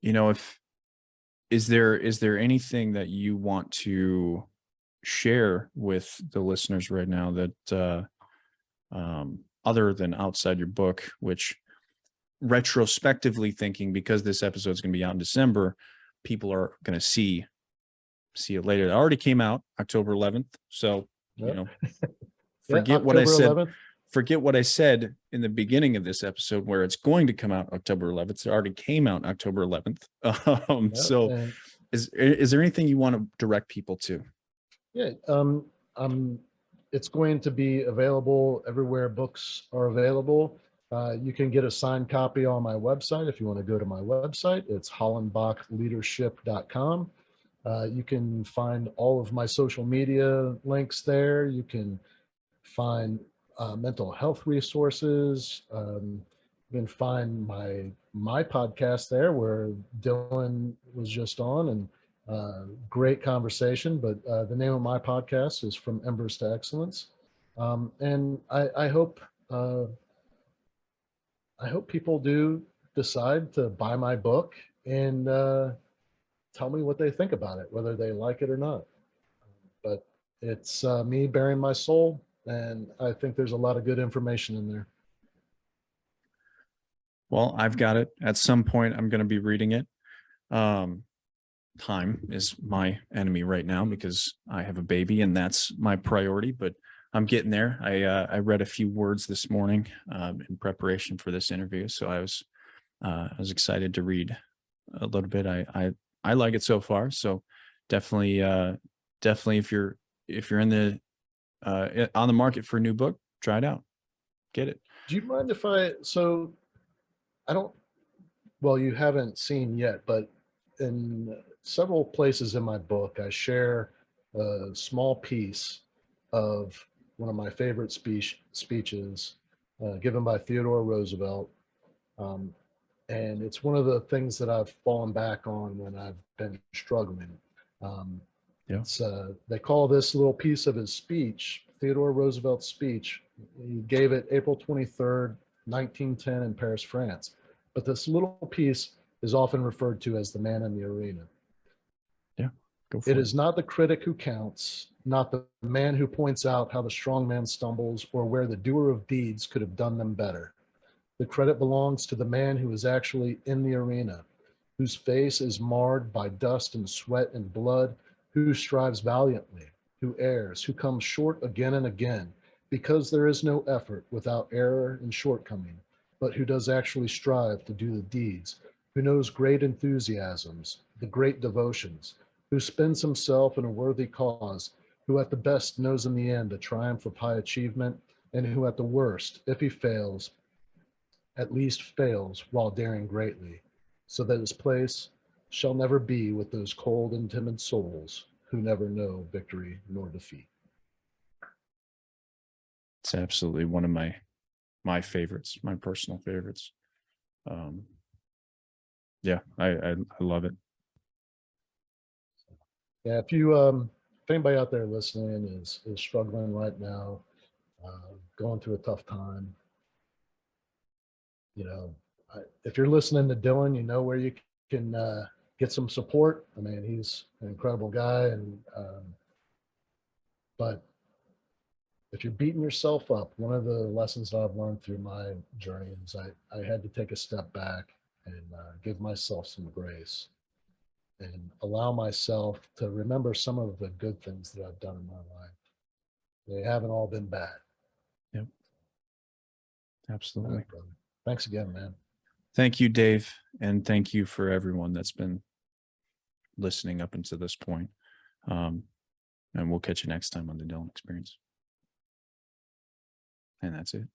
know, if is there anything that you want to share with the listeners right now that other than outside your book, which retrospectively thinking, because this episode is going to be out in December, people are going to see it later. It already came out October 11th. So, Yep. you know, Yeah, forget what I October said. 11th. Forget what I said in the beginning of this episode, where it's going to come out October 11th. It already came out October 11th. Yep, So and is there anything you want to direct people to? yeah, it's going to be available everywhere books are available. You can get a signed copy on my website if you want to go to my website. It's hollenbachleadership.com. You can find all of my social media links there. You can find mental health resources. You can find my podcast there, where Dylan was just on, and great conversation. But the name of my podcast is From Embers to Excellence, and I hope people do decide to buy my book and tell me what they think about it, whether they like it or not. But it's me bearing my soul, and I think there's a lot of good information in there. Well, I've got it. At some point, I'm going to be reading it. Time is my enemy right now because I have a baby and that's my priority, but I'm getting there. I read a few words this morning in preparation for this interview. So I was excited to read a little bit. I like it so far. So definitely if you're in the on the market for a new book, try it out. Get it. Do you mind if I don't, well, you haven't seen yet, but in several places in my book, I share a small piece of one of my favorite speeches given by Theodore Roosevelt. Um, and it's one of the things that I've fallen back on when I've been struggling. Yeah. They call this little piece of his speech, Theodore Roosevelt's speech. He gave it April 23rd, 1910 in Paris, France. But this little piece is often referred to as the man in the arena. Yeah, go for It it. is not the critic who counts, not the man who points out how the strong man stumbles or where the doer of deeds could have done them better. The credit belongs to the man who is actually in the arena, whose face is marred by dust and sweat and blood, who strives valiantly, who errs, who comes short again and again, because there is no effort without error and shortcoming, but who does actually strive to do the deeds, who knows great enthusiasms, the great devotions, who spends himself in a worthy cause, who at the best knows in the end a triumph of high achievement, and who at the worst, if he fails, at least fails while daring greatly, so that his place shall never be with those cold and timid souls who never know victory nor defeat. It's absolutely one of my favorites, my personal favorites. Yeah, I love it. Yeah, if anybody out there listening is struggling right now, going through a tough time, if you're listening to Dylan, you know where you can get some support. I mean, he's an incredible guy, and but if you're beating yourself up, one of the lessons that I've learned through my journey is I had to take a step back and give myself some grace and allow myself to remember some of the good things that I've done in my life. They haven't all been bad. Yep. Absolutely. Right, brother. Thanks again, man. Thank you, Dave. And thank you for everyone that's been listening up until this point. And we'll catch you next time on the Dylan Experience. And that's it.